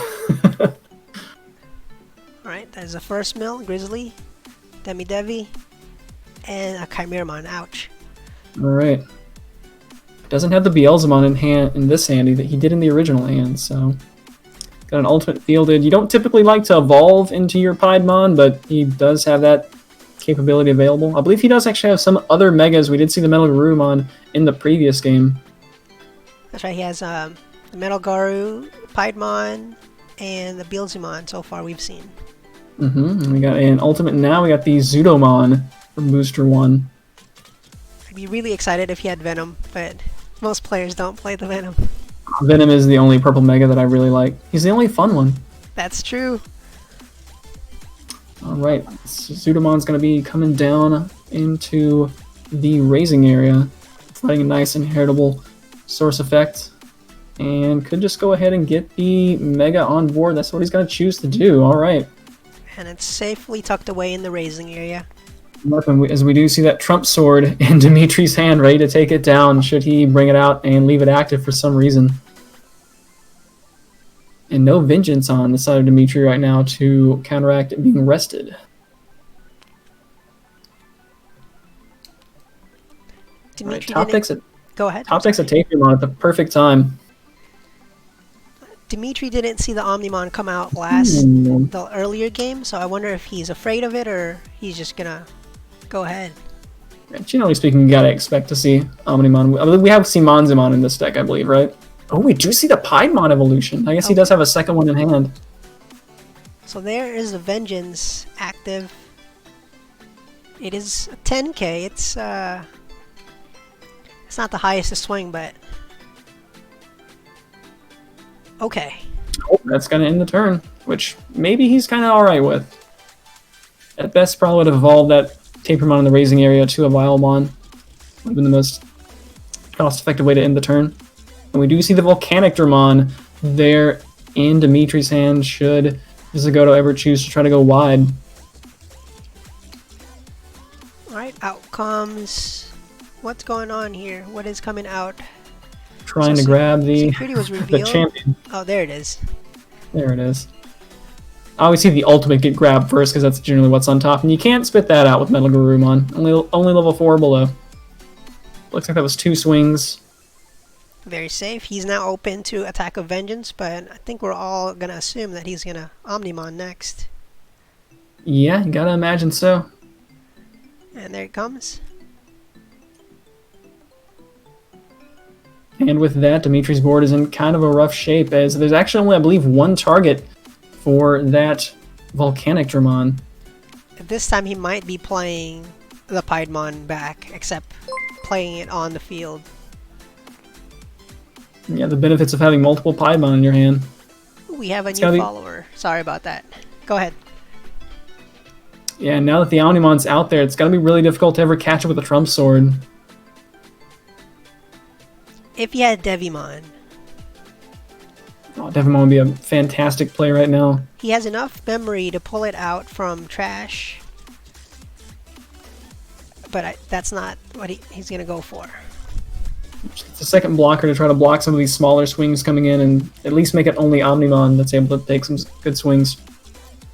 Alright, there's a first mill, Grizzly, Demidevi, and a Chimeramon. Ouch. Alright. Doesn't have the Beelzemon in hand in this hand that he did in the original hand, so got an ultimate fielded. You don't typically like to evolve into your Piedmon, but he does have that capability available. I believe he does actually have some other Megas. We did see the Metal Garurumon in the previous game. That's right, he has the Metal Garu, Piedmon, and the Beelzemon so far we've seen. And we got an ultimate now. We got the Zudomon from Booster 1. I'd be really excited if he had Venom, but most players don't play the Venom. Venom is the only purple Mega that I really like. He's the only fun one. That's true. Alright, Zudomon's going to be coming down into the raising area, providing a nice inheritable source effect, and could just go ahead and get the Mega on board. That's what he's going to choose to do. Alright. And it's safely tucked away in the raising area. As we do see that Trump Sword in Dimitri's hand, ready to take it down should he bring it out and leave it active for some reason. And no vengeance on the side of Dimitry right now to counteract it being rested. Dimitry Top didn't... decks Go ahead. Top decks a Tapemon at the perfect time. Dimitri didn't see the Omnimon come out last the earlier game, so I wonder if he's afraid of it or he's just gonna go ahead. Generally speaking, you gotta expect to see Omnimon. I believe we have seen Monzimon in this deck, I believe, right? Oh, we do see the Piedmon evolution. I guess he does have a second one in hand. So there is the Vengeance active. It is a 10k. It's not the highest to swing, but okay. Oh, that's gonna end the turn, which maybe he's kind of all right with. At best, probably would have evolved that Tapemon in the raising area to a Vilemon. Would have been the most cost-effective way to end the turn. And we do see the Volcanic Dramon there in Dimitri's hand should Visigodo ever choose to try to go wide. Alright, out comes... What's going on here? What is coming out? Trying to grab the, security was the revealed. champion. Oh, there it is. There it is. I always see the ultimate get grabbed first because that's generally what's on top. And you can't spit that out with Metal Garurumon. Only level 4 or below. Looks like that was 2 swings. Very safe. He's now open to Attack of Vengeance, but I think we're all going to assume that he's going to Omnimon next. Yeah, you gotta imagine so. And there it comes. And with that, Dimitri's board is in kind of a rough shape, as there's actually only, I believe, 1 target for that Volcanic Dramon. This time he might be playing the Piedmon back, except playing it on the field. Yeah, the benefits of having multiple Piedmon in your hand. We have a new follower. Sorry about that. Go ahead. Yeah, now that the Omnimon's out there, it's gonna be really difficult to ever catch it with a Trump Sword. If he had Devimon. Oh, Devimon would be a fantastic play right now. He has enough memory to pull it out from trash. But that's not what he's going to go for. It's a second blocker to try to block some of these smaller swings coming in and at least make it only Omnimon that's able to take some good swings.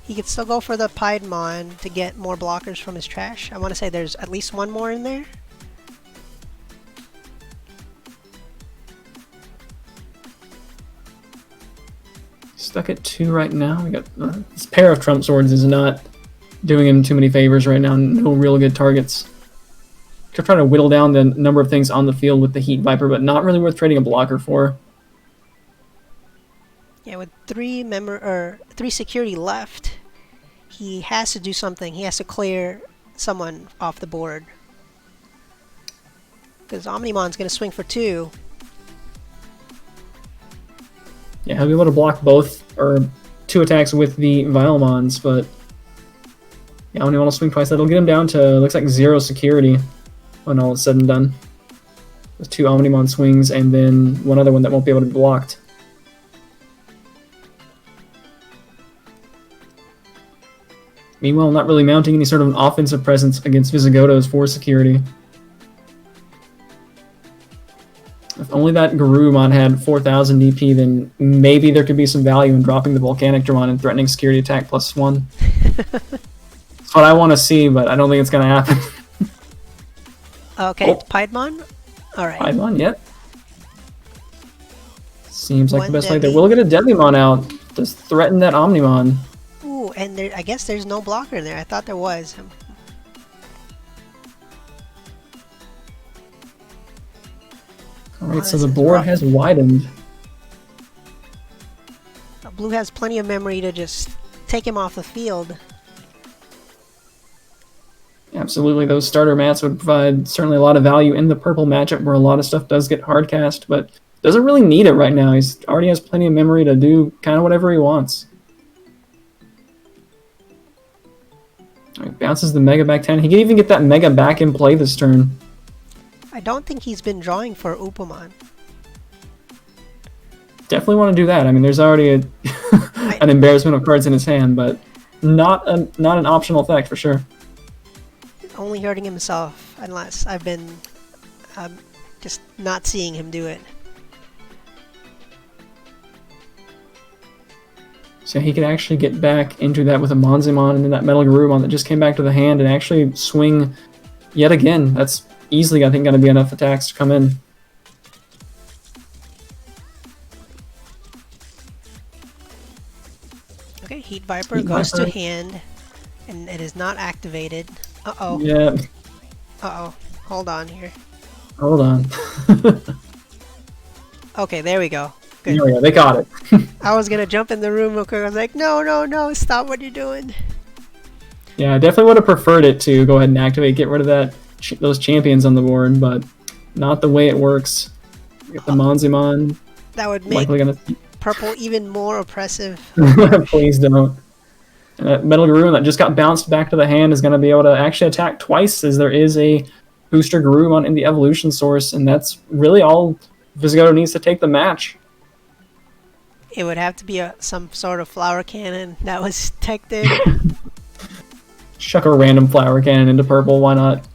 He could still go for the Piedmon to get more blockers from his trash. I want to say there's at least 1 more in there. Stuck at 2 right now. We got this pair of Trump Swords is not doing him too many favors right now. No real good targets. Could try to whittle down the number of things on the field with the Heat Viper, but not really worth trading a blocker for. Yeah, with 3 security left, he has to do something. He has to clear someone off the board. Because Omnimon's going to swing for 2. Yeah, he'll be able to block both, or 2 attacks with the Vilemons, but yeah, only want to swing twice. That'll get him down to, looks like 0 security when all is said and done. With 2 Omnimon swings, and then 1 other one that won't be able to be blocked. Meanwhile, not really mounting any sort of an offensive presence against Visigodo's 4 security. If only that Garurumon had 4,000 DP, then maybe there could be some value in dropping the Volcanic Dramon and threatening security attack +1. That's what I want to see, but I don't think it's going to happen. Okay, it's Piedmon? Alright. Piedmon, yep. Seems like 1 the best play there. Devi. We'll get a Devimon out. Just threaten that Omnimon. Ooh, and there, I guess there's no blocker in there. I thought there was. Alright, so the board has widened. Blue has plenty of memory to just take him off the field. Absolutely, those starter mats would provide certainly a lot of value in the purple matchup where a lot of stuff does get hardcast, but doesn't really need it right now. He's already has plenty of memory to do kind of whatever he wants. Alright, bounces the Mega back 10. He can even get that Mega back in play this turn. I don't think he's been drawing for Upamon. Definitely want to do that. I mean, there's already an embarrassment of cards in his hand, but not an optional effect for sure. Only hurting himself unless I've been just not seeing him do it. So he could actually get back into that with a Monzimon and then that Metal Garurumon that just came back to the hand and actually swing yet again. That's easily, I think, going to be enough attacks to come in. Okay, Heat Viper Heat goes Viper. to hand, and it is not activated. Uh-oh. Yeah, Uh-oh. Hold on here. hold on. Okay, there we go. Good. There we go, they got it. I was gonna jump in the room real quick. I was like, no, no, no, stop what you're doing. Yeah, I definitely would have preferred it to go ahead and activate, get rid of that those champions on the board, but not the way it works. Get the Monzimon. That would make Likely gonna. purple even more oppressive. Please don't. And that Metal Garurumon that just got bounced back to the hand is going to be able to actually attack twice, as there is a booster Garurumon in the evolution source, and that's really all Visigodo needs to take the match. It would have to be some sort of flower cannon that was teched in. Chuck a random flower cannon into purple, why not?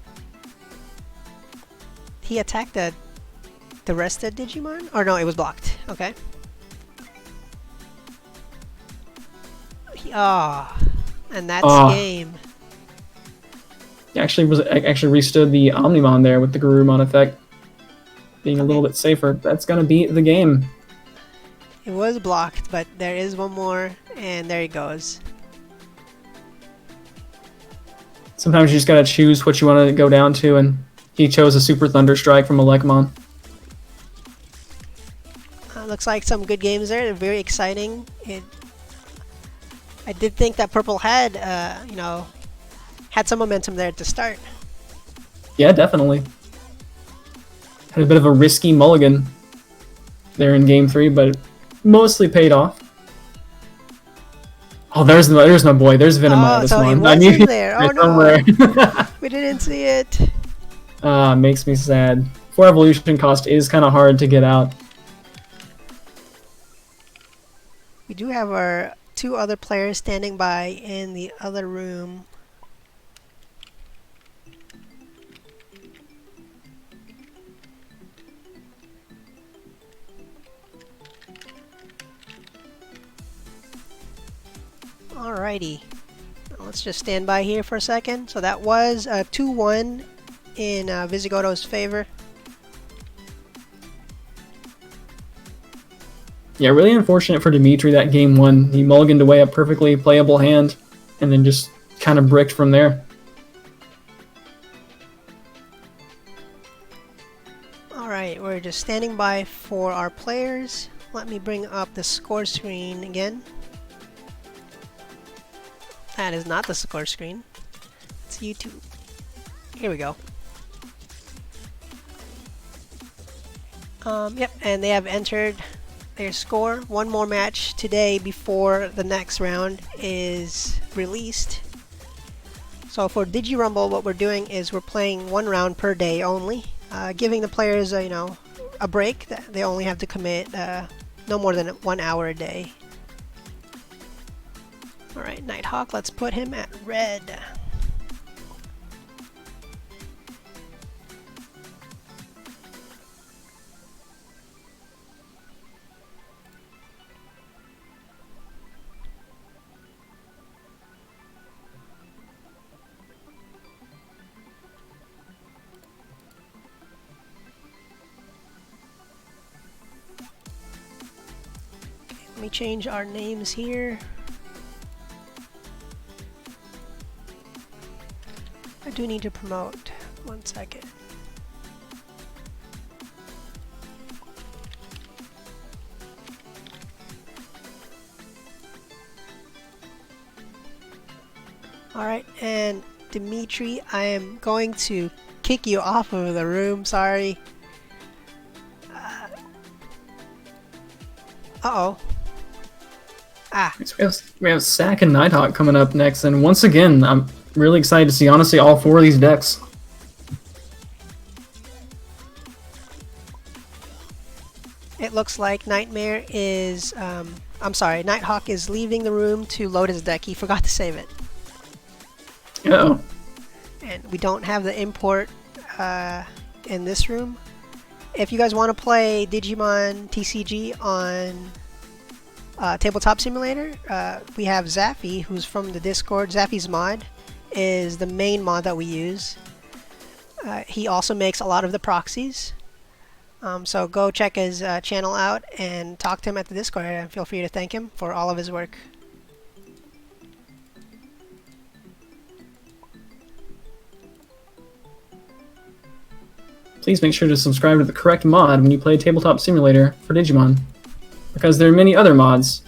He attacked the rest of Digimon? Or no, it was blocked. Okay. And that's game. He actually restood the Omnimon there with the Garurumon effect being a little bit safer. That's going to be the game. It was blocked, but there is one more, and there he goes. Sometimes you just got to choose what you want to go down to, and he chose a Super Thunder Strike from Elecmon. Looks like some good games there. They're very exciting. I did think that purple had, had some momentum there to start. Yeah, definitely. Had a bit of a risky mulligan there in Game 3, but it mostly paid off. Oh, there's my boy. There's Venomite. So he one. was in there. Oh, no. Somewhere. We didn't see it. Makes me sad. 4 evolution cost is kind of hard to get out. We do have our 2 other players standing by in the other room. Alrighty. Let's just stand by here for a second. So that was 2-1 in Visigodo's favor. Yeah, really unfortunate for Dimitry that game 1. He mulliganed away a perfectly playable hand and then just kind of bricked from there. Alright, we're just standing by for our players. Let me bring up the score screen again. That is not the score screen. It's YouTube. Here we go. Yep, and they have entered their score. One more match today before the next round is released. So for DigiRumble, what we're doing is we're playing 1 round per day only, giving the players a break. They only have to commit no more than 1 hour a day. Alright, Nighthawk, let's put him at red. Let me change our names here. I do need to promote. 1 second. Alright, and Dimitry, I am going to kick you off of the room, sorry. Uh-oh. We have Saac and Nighthawk coming up next, and once again, I'm really excited to see, honestly, all 4 of these decks. It looks like Nighthawk is leaving the room to load his deck. He forgot to save it. Uh-oh. And we don't have the import in this room. If you guys want to play Digimon TCG on Tabletop Simulator, we have Zaffy, who's from the Discord. Zaffy's mod is the main mod that we use. He also makes a lot of the proxies. So go check his channel out and talk to him at the Discord, and feel free to thank him for all of his work. Please make sure to subscribe to the correct mod when you play Tabletop Simulator for Digimon, because there are many other mods,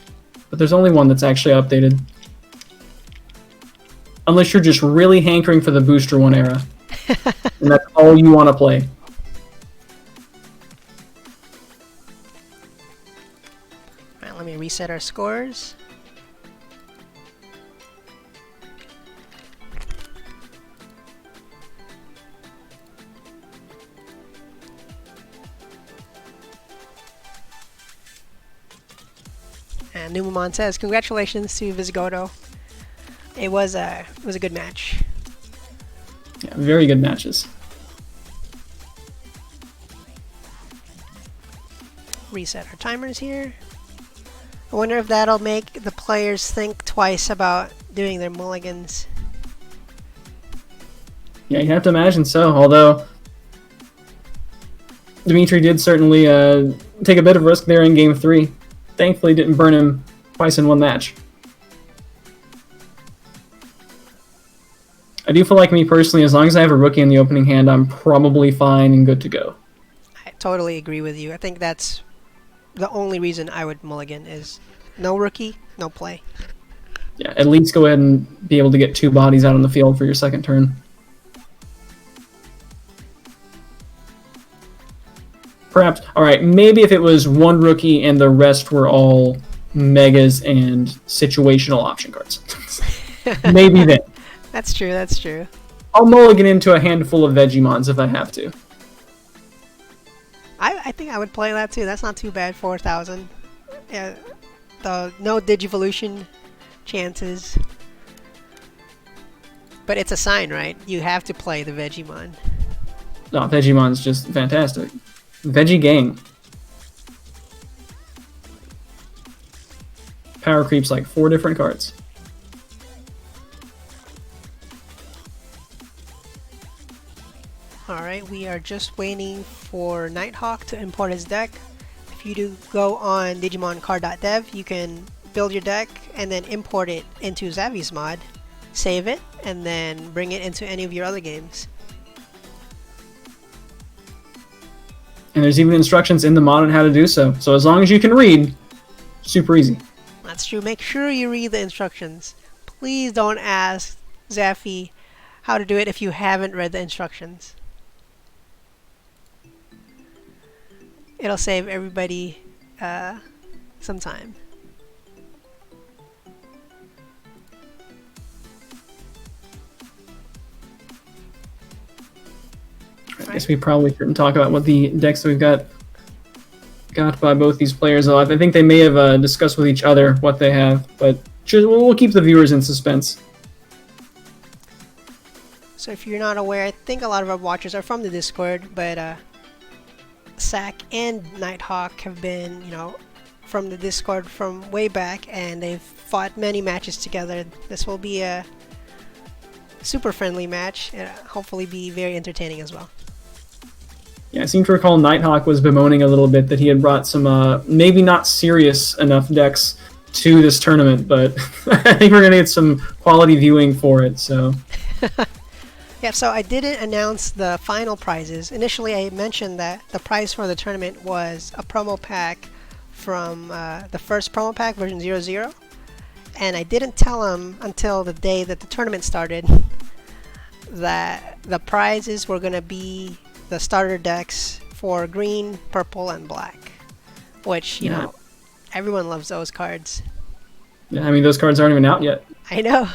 but there's only one that's actually updated. Unless you're just really hankering for the Booster 1 era, and that's all you want to play. Alright, let me reset our scores. And Numamon says, "Congratulations to Visigodo. It was a good match." Yeah, very good matches. Reset our timers here. I wonder if that'll make the players think twice about doing their mulligans. Yeah, you have to imagine so, although Dimitry did certainly take a bit of risk there in Game 3. Thankfully didn't burn him twice in one match. I do feel like, me personally, as long as I have a rookie in the opening hand, I'm probably fine and good to go. I totally agree with you. I think that's the only reason I would mulligan, is no rookie, no play. Yeah, at least go ahead and be able to get 2 bodies out on the field for your second turn. Perhaps, alright, maybe if it was 1 rookie and the rest were all megas and situational option cards. Maybe then. That's true, that's true. I'll mulligan into a handful of Vegemons if I have to. I think I would play that too. That's not too bad, 4,000. Yeah, no Digivolution chances. But it's a sign, right? You have to play the Vegemon. No, Vegemon's just fantastic. Veggie Gang. Power creeps like 4 different cards. Alright, we are just waiting for Nighthawk to import his deck. If you do go on DigimonCard.dev, you can build your deck and then import it into Zavi's mod, save it, and then bring it into any of your other games. And there's even instructions in the mod on how to do so. So as long as you can read, super easy. That's true. Make sure you read the instructions. Please don't ask Zaffy how to do it if you haven't read the instructions. It'll save everybody some time. I guess we probably shouldn't talk about what the decks that we've got by both these players. I think they may have discussed with each other what they have, but we'll keep the viewers in suspense. So if you're not aware, I think a lot of our watchers are from the Discord, but Saac and Nighthawk have been, from the Discord from way back, and they've fought many matches together. This will be a super friendly match, and hopefully be very entertaining as well. Yeah, I seem to recall Nighthawk was bemoaning a little bit that he had brought some maybe not serious enough decks to this tournament, but I think we're going to get some quality viewing for it, so... Yeah, so I didn't announce the final prizes. Initially, I mentioned that the prize for the tournament was a promo pack from the first promo pack, version 00. And I didn't tell him until the day that the tournament started that the prizes were going to be the starter decks for green, purple, and black. Which, you know, everyone loves those cards. Yeah, I mean, those cards aren't even out yet. I know.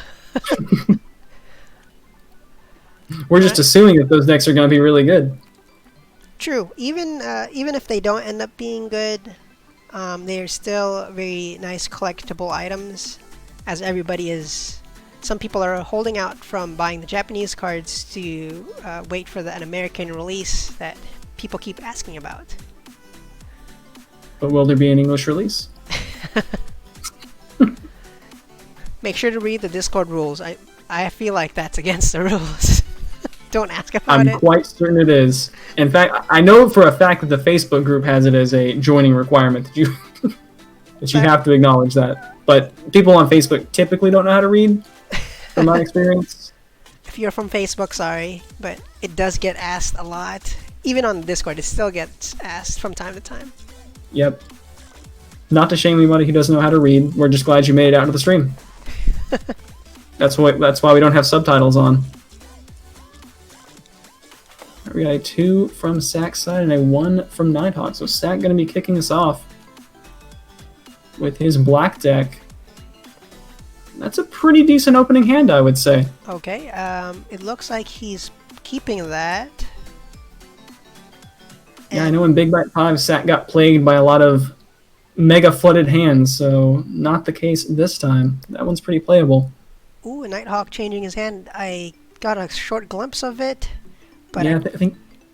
We're just assuming that those decks are going to be really good. True. Even if they don't end up being good, they are still very nice collectible items, as everybody is... Some people are holding out from buying the Japanese cards to wait for an American release that people keep asking about. But will there be an English release? Make sure to read the Discord rules. I feel like that's against the rules. Don't ask about I'm it. quite certain it is. In fact, I know for a fact that the Facebook group has it as a joining requirement that you that you have to acknowledge that. But people on Facebook typically don't know how to read, from my experience. If you're from Facebook, sorry, but it does get asked a lot. Even on Discord, it still gets asked from time to time. Yep. Not to shame anybody who doesn't know how to read. We're just glad you made it out to the stream. That's why we don't have subtitles on. We got a 2 from Saac's side and a 1 from Nighthawk. So Saac going to be kicking us off with his black deck. That's a pretty decent opening hand, I would say. Okay, it looks like he's keeping that. Yeah, I know in Big Bite 5, Saac got plagued by a lot of mega flooded hands, so not the case this time. That one's pretty playable. Ooh, Nighthawk changing his hand. I got a short glimpse of it, but Yeah,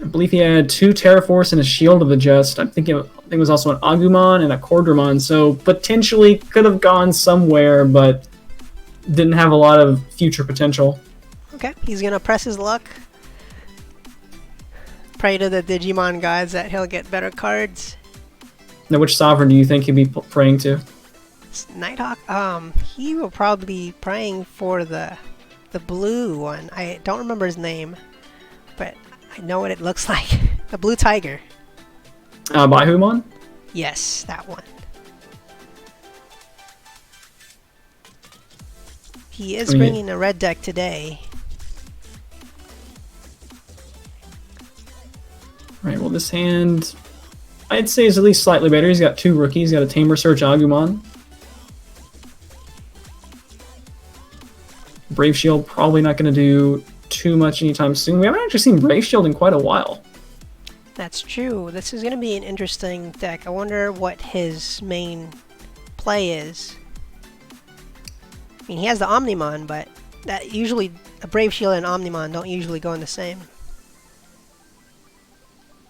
I believe he had 2 Terraforce and a Shield of the Just. I think it was also an Agumon and a Cordramon, so potentially could have gone somewhere, but didn't have a lot of future potential. okay, he's gonna press his luck. Pray to the Digimon gods that he'll get better cards. Now, which Sovereign do you think he'd be praying to? Nighthawk, he will probably be praying for the blue one. I don't remember his name, but I know what it looks like. The blue tiger. Baihumon? Yes, that one. He is bringing a red deck today. Right, well, this hand, I'd say, is at least slightly better. He's got 2 rookies. He's got a Tamer Search Agumon. Brave Shield probably not going to do too much anytime soon. We haven't actually seen Brave Shield in quite a while. That's true. This is going to be an interesting deck. I wonder what his main play is. I mean, he has the Omnimon, but that usually a Brave Shield and Omnimon don't usually go in the same.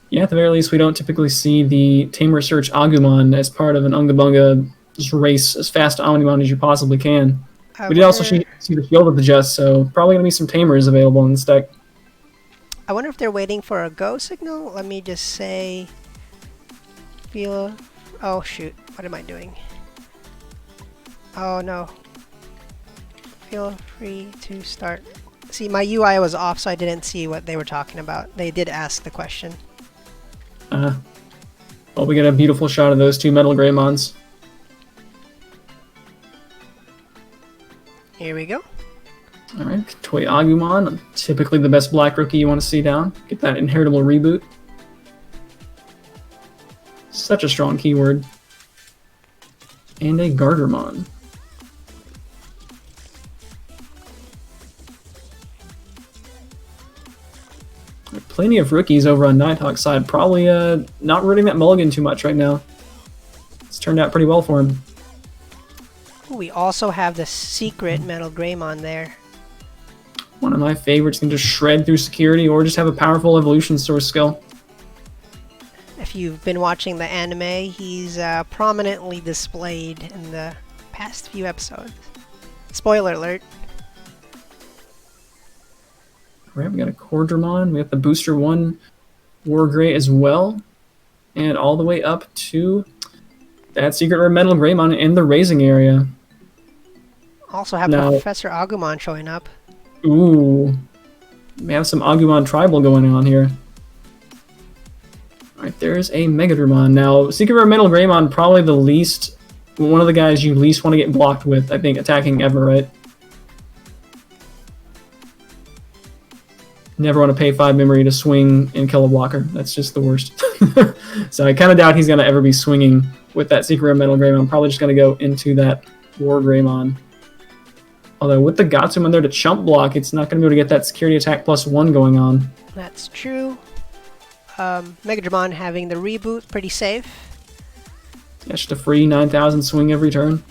Yeah, at the very least, we don't typically see the Tamer Search Agumon as part of an Unga Bunga just race as fast to Omnimon as you possibly can. We did also see the Shield of the Just, so probably going to be some Tamers available in this deck. I wonder if they're waiting for a go signal. Let me just say... Oh shoot, what am I doing? Oh no. Feel free to start. See, my UI was off, so I didn't see what they were talking about. They did ask the question. Well, we get a beautiful shot of those 2 Metal Greymons. Here we go. Alright, Toy Agumon, typically the best black rookie you want to see down. Get that inheritable reboot. Such a strong keyword. And a Gardermon. Plenty of rookies over on Nighthawk's side. Probably not running that mulligan too much right now. It's turned out pretty well for him. Ooh, we also have the secret Metal Greymon there. One of my favorites can just shred through security or just have a powerful evolution source skill. If you've been watching the anime, he's prominently displayed in the past few episodes. Spoiler alert. Alright, we got a Cordramon, we got the Booster 1 Wargrey as well. And all the way up to that Secret Rare Metal Greymon in the raising area. Also have Professor Agumon showing up. Ooh. We have some Agumon Tribal going on here. Alright, there's a Megadramon. Now, Secret Rare Metal Greymon, probably the least, one of the guys you least want to get blocked with, I think, attacking ever, right? Never want to pay 5 memory to swing and kill a blocker. That's just the worst. So I kind of doubt he's going to ever be swinging with that Secret Rare Metal Greymon. Probably just going to go into that War Greymon. Although with the Gatsumon there to chump block, it's not going to be able to get that security attack +1 going on. That's true. Megadramon having the reboot, pretty safe. Yeah, just a free 9,000 swing every turn.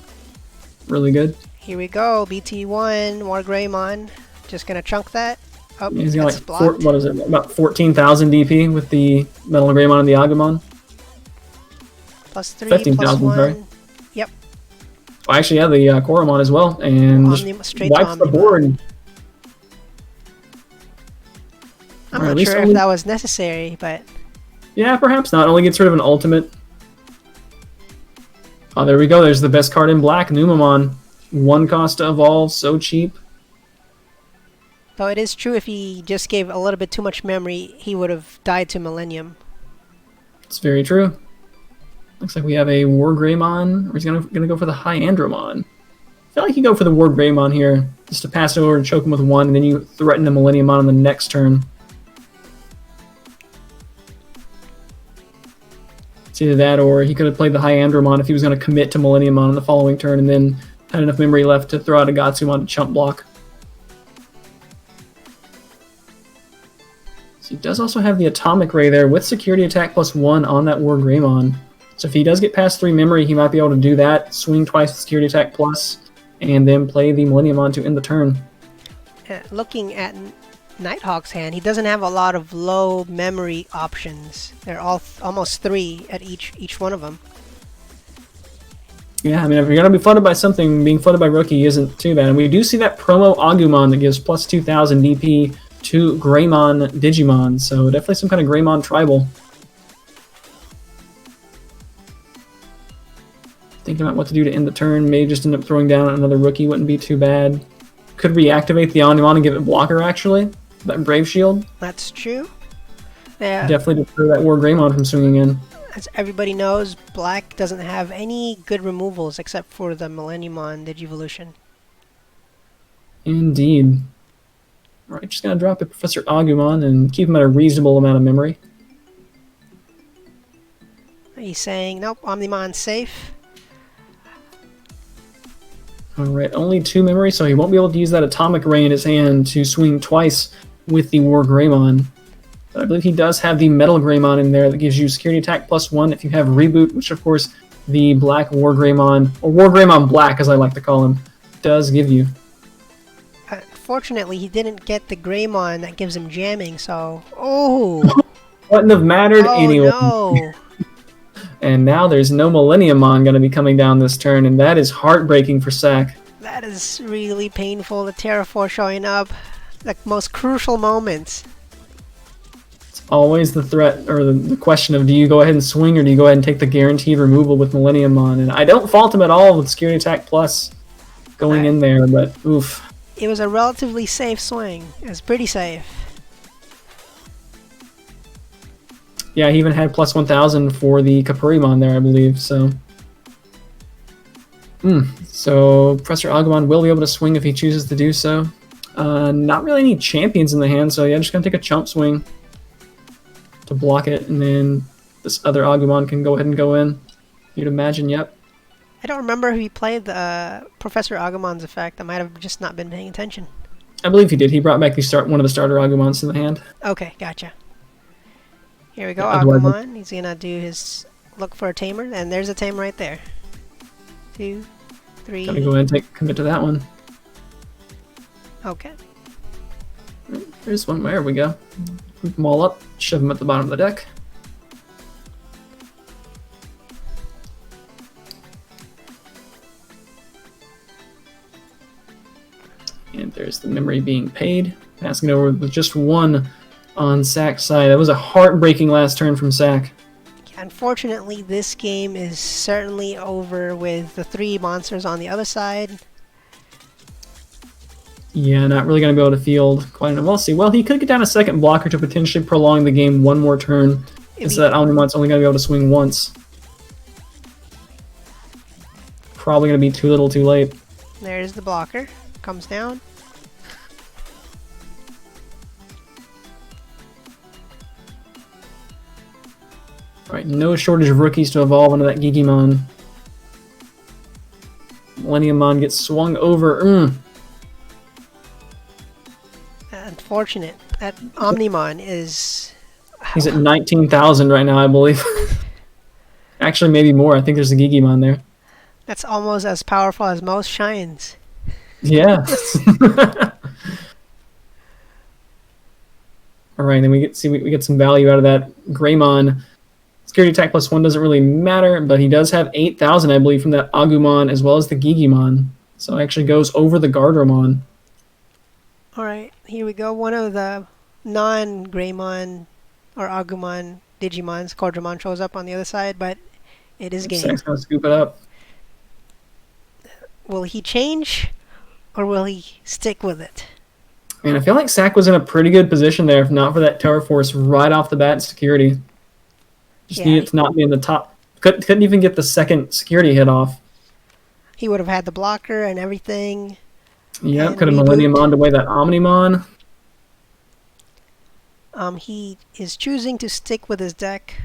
Really good. Here we go, BT1, War Greymon. Just going to chunk that. Oh, he's got like blocked. what is it? About 14,000 DP with the Metal Greymon and the Agumon. +3, 15,000, +1. sorry. Yep. Well, actually, yeah, the Koromon as well, and Straight to wipes the Omnimon. board. I'm Or at not least sure if only- that was necessary, but Yeah, perhaps not. Only gets rid of an ultimate. Oh, there we go. There's the best card in black, Numamon. 1 cost to evolve, so cheap. though it is true if he just gave a little bit too much memory, he would have died to Millennium. It's very true. Looks like we have a War Greymon, or he's gonna go for the Hyandromon. I feel like you go for the War Greymon here, just to pass it over and choke him with 1, and then you threaten the Millenniumon on the next turn. It's either that, or he could have played the Hyandromon if he was going to commit to Millenniumon on the following turn, and then had enough memory left to throw out a Gatsumon to chump block. So he does also have the Atomic Ray there with Security Attack +1 on that War Greymon. So if he does get past 3 memory, he might be able to do that, swing twice with Security Attack Plus, and then play the Millenniumon to end the turn. Looking at Nighthawk's hand, he doesn't have a lot of low memory options. They're all almost 3 at each one of them. Yeah, I mean, if you're going to be flooded by something, being flooded by Rookie isn't too bad. And we do see that promo Agumon that gives plus 2,000 DP to Greymon Digimon, so definitely some kind of Greymon tribal. Thinking about what to do to end the turn, maybe just end up throwing down another Rookie, wouldn't be too bad. Could reactivate the Omnimon and give it blocker, actually. That Brave Shield. That's true. Yeah, Definitely deter that War Greymon from swinging in. as everybody knows, Black doesn't have any good removals except for the Millenniumon Digivolution. Indeed. Alright, just gonna drop a Professor Agumon and keep him at a reasonable amount of memory. He's saying, nope, Omnimon's safe. Alright, only 2 memory, so he won't be able to use that Atomic Ray in his hand to swing twice with the War Greymon. But I believe he does have the Metal Greymon in there that gives you Security Attack +1 if you have Reboot, which of course the Black War Greymon, or War Greymon Black as I like to call him, does give you. Fortunately, he didn't get the Greymon that gives him jamming, so... Oh! Wouldn't have mattered anyway. No! And now there's no Millenniumon going to be coming down this turn, and that is heartbreaking for Saac. That is really painful, the Terraform showing up. The most crucial moments. It's always the threat, or the question of do you go ahead and swing, or do you go ahead and take the guaranteed removal with Millenniumon? And I don't fault him at all with Security Attack Plus going in there, but oof. It was a relatively safe swing. It was pretty safe. Yeah, he even had plus 1,000 for the Kapurimon there, I believe, so... So, Professor Agumon will be able to swing if he chooses to do so. Not really any champions in the hand, so yeah, just gonna take a chump swing to block it, and then this other Agumon can go ahead and go in. You'd imagine, yep. I don't remember if he played the Professor Agumon's effect. I might have just not been paying attention. I believe he did. He brought back one of the starter Agumons to the hand. Okay, gotcha. Here we go, Yeah, otherwise- Agumon. He's gonna do his look for a tamer, and there's a tamer right there. 2, 3. Gotta go ahead and commit to that one. Okay. There's one. There we go. Group them all up, shove them at the bottom of the deck. And there's the memory being paid. Passing it over with just 1 on Saac's side. That was a heartbreaking last turn from Saac. Unfortunately, this game is certainly over with the 3 monsters on the other side. Yeah, not really going to be able to field quite enough. We'll see. Well, he could get down a second blocker to potentially prolong the game 1 more turn. And so that Omnimon's only going to be able to swing once. Probably going to be too little too late. There's the blocker. Comes down. Alright, no shortage of rookies to evolve into that Gigimon. Millenniummon gets swung over. Unfortunate. That Omnimon is... He's at 19,000 right now, I believe. Actually, maybe more. I think there's a Gigimon there. That's almost as powerful as most shines. Yeah. Alright, then we get some value out of that Greymon. Security attack +1 doesn't really matter, but he does have 8,000, I believe, from that Agumon as well as the Gigimon. So it actually goes over the Gardramon. Alright, here we go. One of the non-Greymon or Agumon Digimons, Gardramon, shows up on the other side, but it is game. Saac's gonna scoop it up. Will he change, or will he stick with it? And I feel like Saac was in a pretty good position there, if not for that Tower Force right off the bat in security. Just needed to not be in the top. Couldn't even get the second security hit off. He would have had the blocker and everything. Yeah, And could have Millennium on away that Omnimon. He is choosing to stick with his deck.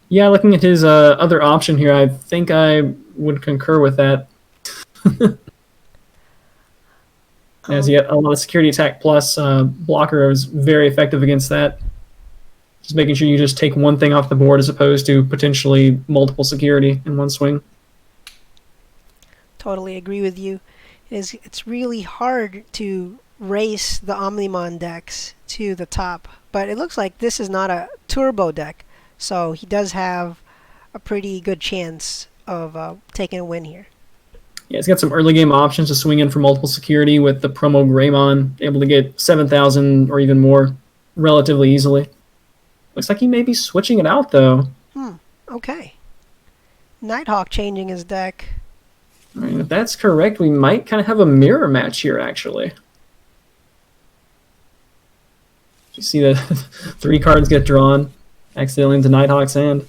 Yeah, looking at his other option here, I think I would concur with that. As yet, a lot of security attack plus blocker is very effective against that. Just making sure you just take one thing off the board as opposed to potentially multiple security in one swing. Totally agree with you. It's really hard to race the Omnimon decks to the top, but it looks like this is not a turbo deck, so he does have a pretty good chance of taking a win here. Yeah, he's got some early game options to swing in for multiple security with the promo Greymon, able to get 7,000 or even more relatively easily. Looks like he may be switching it out, though. Okay. Nighthawk changing his deck. I mean, if that's correct, we might kind of have a mirror match here, actually. You see that 3 cards get drawn accidentally into Nighthawk's hand.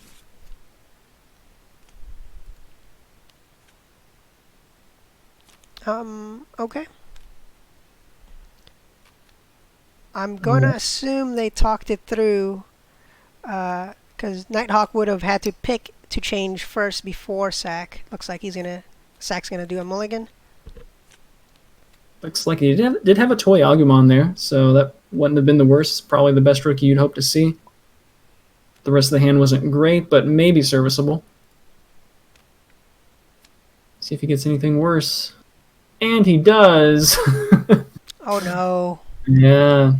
Okay. I'm gonna assume they talked it through, because Nighthawk would have had to pick to change first before Saac. Looks like Saac's gonna do a mulligan. Looks like he did have a toy Agumon there, so that wouldn't have been the worst. Probably the best rookie you'd hope to see. The rest of the hand wasn't great, but maybe serviceable. See if he gets anything worse. And he does! Oh no. Yeah.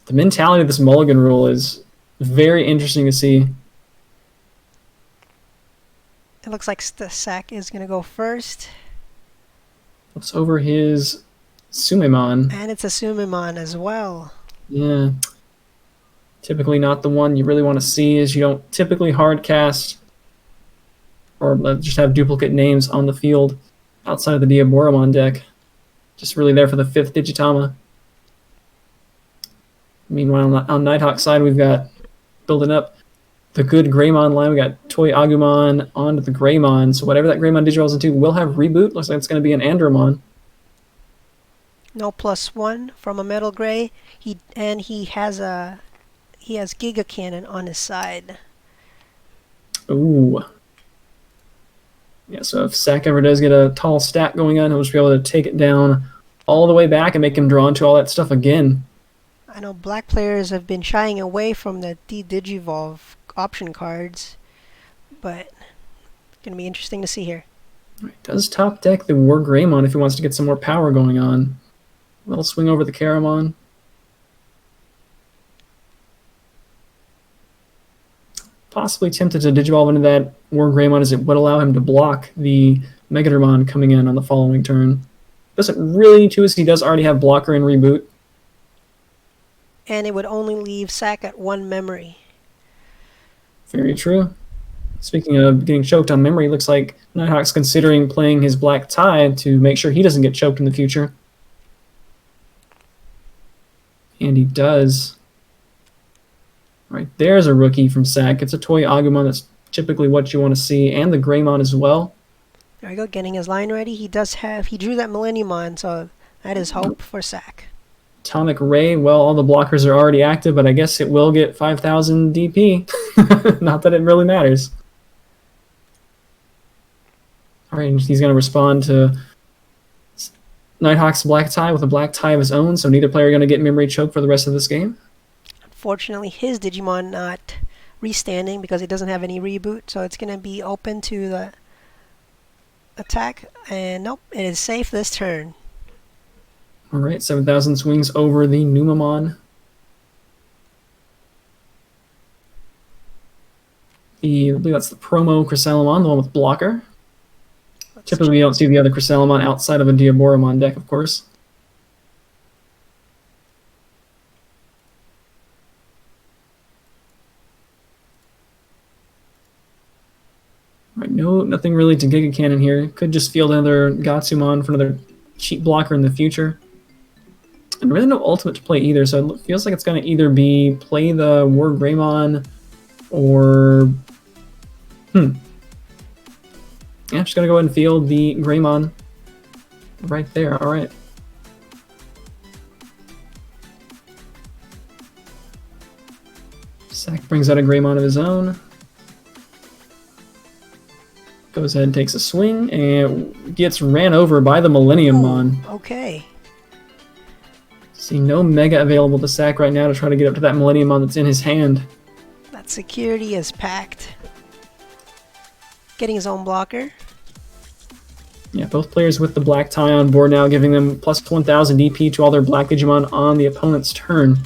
The mentality of this mulligan rule is very interesting to see. It looks like Saac is gonna go first. Flips over his Sumemon. And it's a Sumemon as well. Yeah. Typically not the one you really want to see, as you don't typically hard cast or just have duplicate names on the field outside of the Diaboromon deck. Just really there for the 5th Digitama. Meanwhile, on Nighthawk's side, we've got building up the good Greymon line. We got Toy Agumon onto the Greymon. So whatever that Greymon Digirolls into will have reboot. Looks like it's going to be an Andromon. No +1 from a Metal Gray. He has Giga Cannon on his side. Ooh. Yeah, so if Saac ever does get a tall stat going on, he'll just be able to take it down all the way back and make him draw into all that stuff again. I know black players have been shying away from the Digivolve option cards, but it's going to be interesting to see here. Right, does top deck the War Greymon if he wants to get some more power going on. Little swing over the Caramon. Possibly tempted to Digivolve into that War Greymon, as it would allow him to block the Megadramon coming in on the following turn. Doesn't really need to, as he does already have blocker and reboot. And it would only leave Saac at 1 memory. Very true. Speaking of getting choked on memory, looks like Nighthawk's considering playing his Black Tide to make sure he doesn't get choked in the future. And he does. Right, there's a rookie from Saac. It's a Toy Agumon. That's typically what you want to see, and the Greymon as well. There we go, getting his line ready. He drew that Millenniumon, so that is hope for Saac. Atomic Ray, well, all the blockers are already active, but I guess it will get 5,000 DP. Not that it really matters. Alright, he's going to respond to Nighthawk's Black Tie with a Black Tie of his own, so neither player going to get memory choke for the rest of this game. Unfortunately, his Digimon not restanding because it doesn't have any reboot, so it's going to be open to the attack, and nope, it is safe this turn. All right, 7,000 swings over the Numamon. I believe that's the promo Chrysalimon, the one with blocker. Typically, you don't see the other Chrysalimon outside of a Diaboromon deck, of course. Right, nothing really to Giga Cannon here. Could just field another Gatsumon for another cheap blocker in the future. And really no ultimate to play either, so it feels like it's going to either be play the War Greymon or... Yeah, just going to go ahead and field the Greymon right there. Alright. Saac brings out a Greymon of his own. Goes ahead and takes a swing and gets ran over by the Millennium Mon. Okay. See no Mega available to Saac right now to try to get up to that Millennium Mon that's in his hand. That security is packed. Getting his own blocker. Yeah, both players with the black tie on board now, giving them plus 1,000 DP to all their black Digimon on the opponent's turn,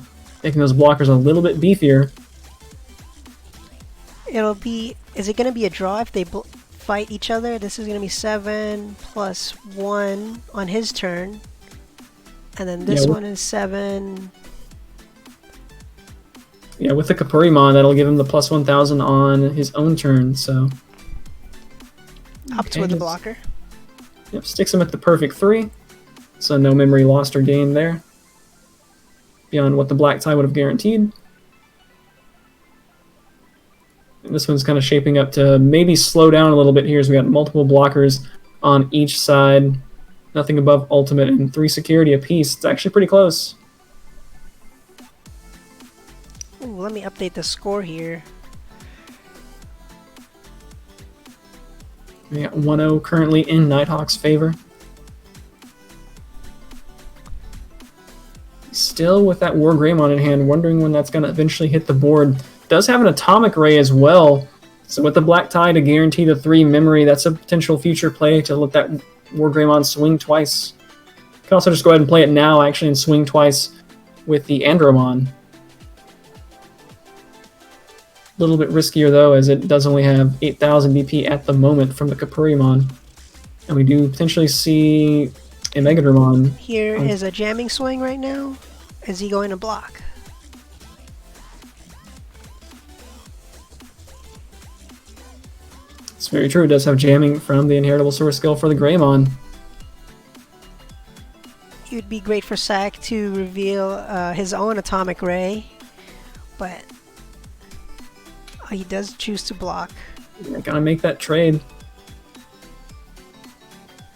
making those blockers a little bit beefier. It'll be... Is it going to be a draw if they fight each other? This is going to be 7 plus 1 on his turn. And then this one is 7. Yeah, with the Kapurimon, that'll give him the plus 1,000 on his own turn, so... Up with the blocker. Yep, sticks him at the perfect 3. So no memory lost or gained there. Beyond what the black tie would have guaranteed. And this one's kind of shaping up to maybe slow down a little bit here as we got multiple blockers on each side. Nothing above ultimate and 3 security apiece. It's actually pretty close. Ooh, let me update the score here. We got 1-0 currently in Nighthawk's favor. Still with that War Greymon in hand, wondering when that's going to eventually hit the board. Does have an Atomic Ray as well. So with the black tie to guarantee the 3 memory, that's a potential future play to let that War Greymon swing twice. You can also just go ahead and play it now, actually, and swing twice with the Andromon. A little bit riskier, though, as it does only have 8,000 DP at the moment from the Kapurimon. And we do potentially see a Megadramon. Here is a jamming swing right now. Is he going to block? It's very true. It does have jamming from the inheritable source skill for the Greymon. It would be great for Saac to reveal his own Atomic Ray, but he does choose to block. They're gonna make that trade.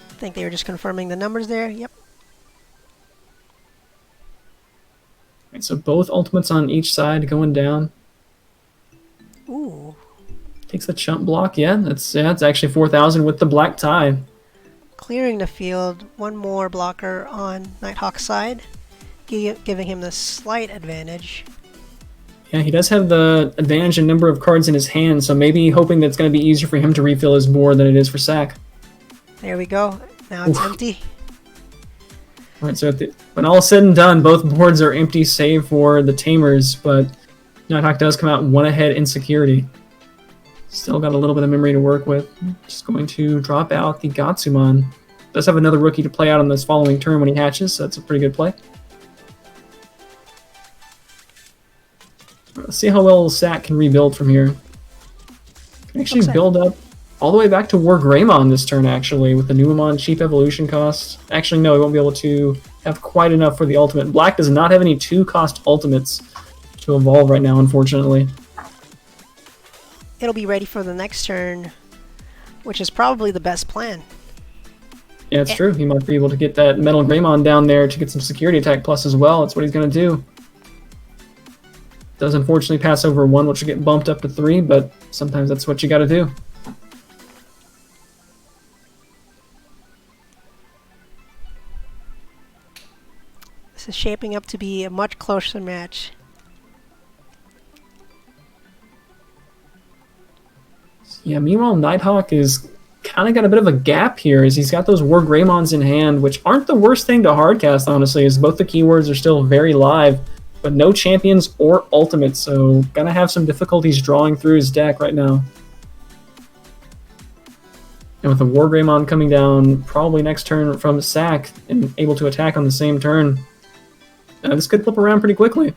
I think they were just confirming the numbers there. Yep. Right, so both ultimates on each side going down. Ooh. Takes the chump block. Yeah, it's actually 4,000 with the black tie. Clearing the field. One more blocker on Nighthawk's side, giving him the slight advantage. Yeah, he does have the advantage in number of cards in his hand, so maybe hoping that it's going to be easier for him to refill his board than it is for Saac. There we go. Now it's empty. Alright, so when all is said and done, both boards are empty save for the Tamers, but Nighthawk does come out one ahead in security. Still got a little bit of memory to work with. Just going to drop out the Gatsumon. Does have another rookie to play out on this following turn when he hatches, so that's a pretty good play. Let's see how well Saac can rebuild from here. Can actually build up all the way back to War Greymon this turn, actually, with the Numamon cheap evolution cost. Actually, no, he won't be able to have quite enough for the ultimate. Black does not have any 2-cost ultimates to evolve right now, unfortunately. It'll be ready for the next turn, which is probably the best plan. Yeah, it's true. He might be able to get that Metal Greymon down there to get some security attack plus as well. That's what he's going to do. Does unfortunately pass over 1, which will get bumped up to 3, but sometimes that's what you got to do. This is shaping up to be a much closer match. Yeah, meanwhile, Nighthawk is kind of got a bit of a gap here, as he's got those War Greymons in hand, which aren't the worst thing to hardcast, honestly, as both the keywords are still very live, but no champions or ultimates, so gonna have some difficulties drawing through his deck right now. And with the War Greymon coming down probably next turn from Saac and able to attack on the same turn, this could flip around pretty quickly.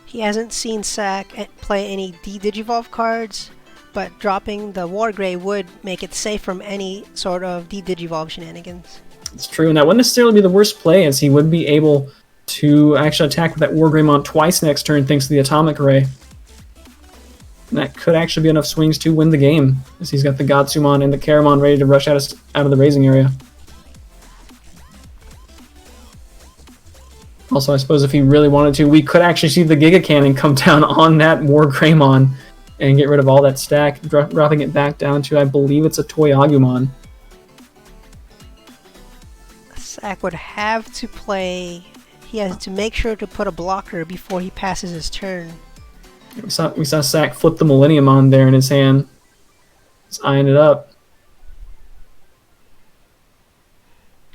He hasn't seen Saac play any D-Digivolve cards, but dropping the War Grey would make it safe from any sort of D-Digivolve shenanigans. It's true, and that wouldn't necessarily be the worst play, as he would be able to actually attack with that War Greymon twice next turn thanks to the Atomic Ray. And that could actually be enough swings to win the game, as he's got the Gotsumon and the Karamon ready to rush out of the raising area. Also, I suppose if he really wanted to, we could actually see the Giga Cannon come down on that War Greymon and get rid of all that stack, dropping it back down to, I believe it's a Toy Agumon. Saac would have to play... He has to make sure to put a blocker before he passes his turn. We saw Saac flip the Millennium on there in his hand. He's eyeing it up.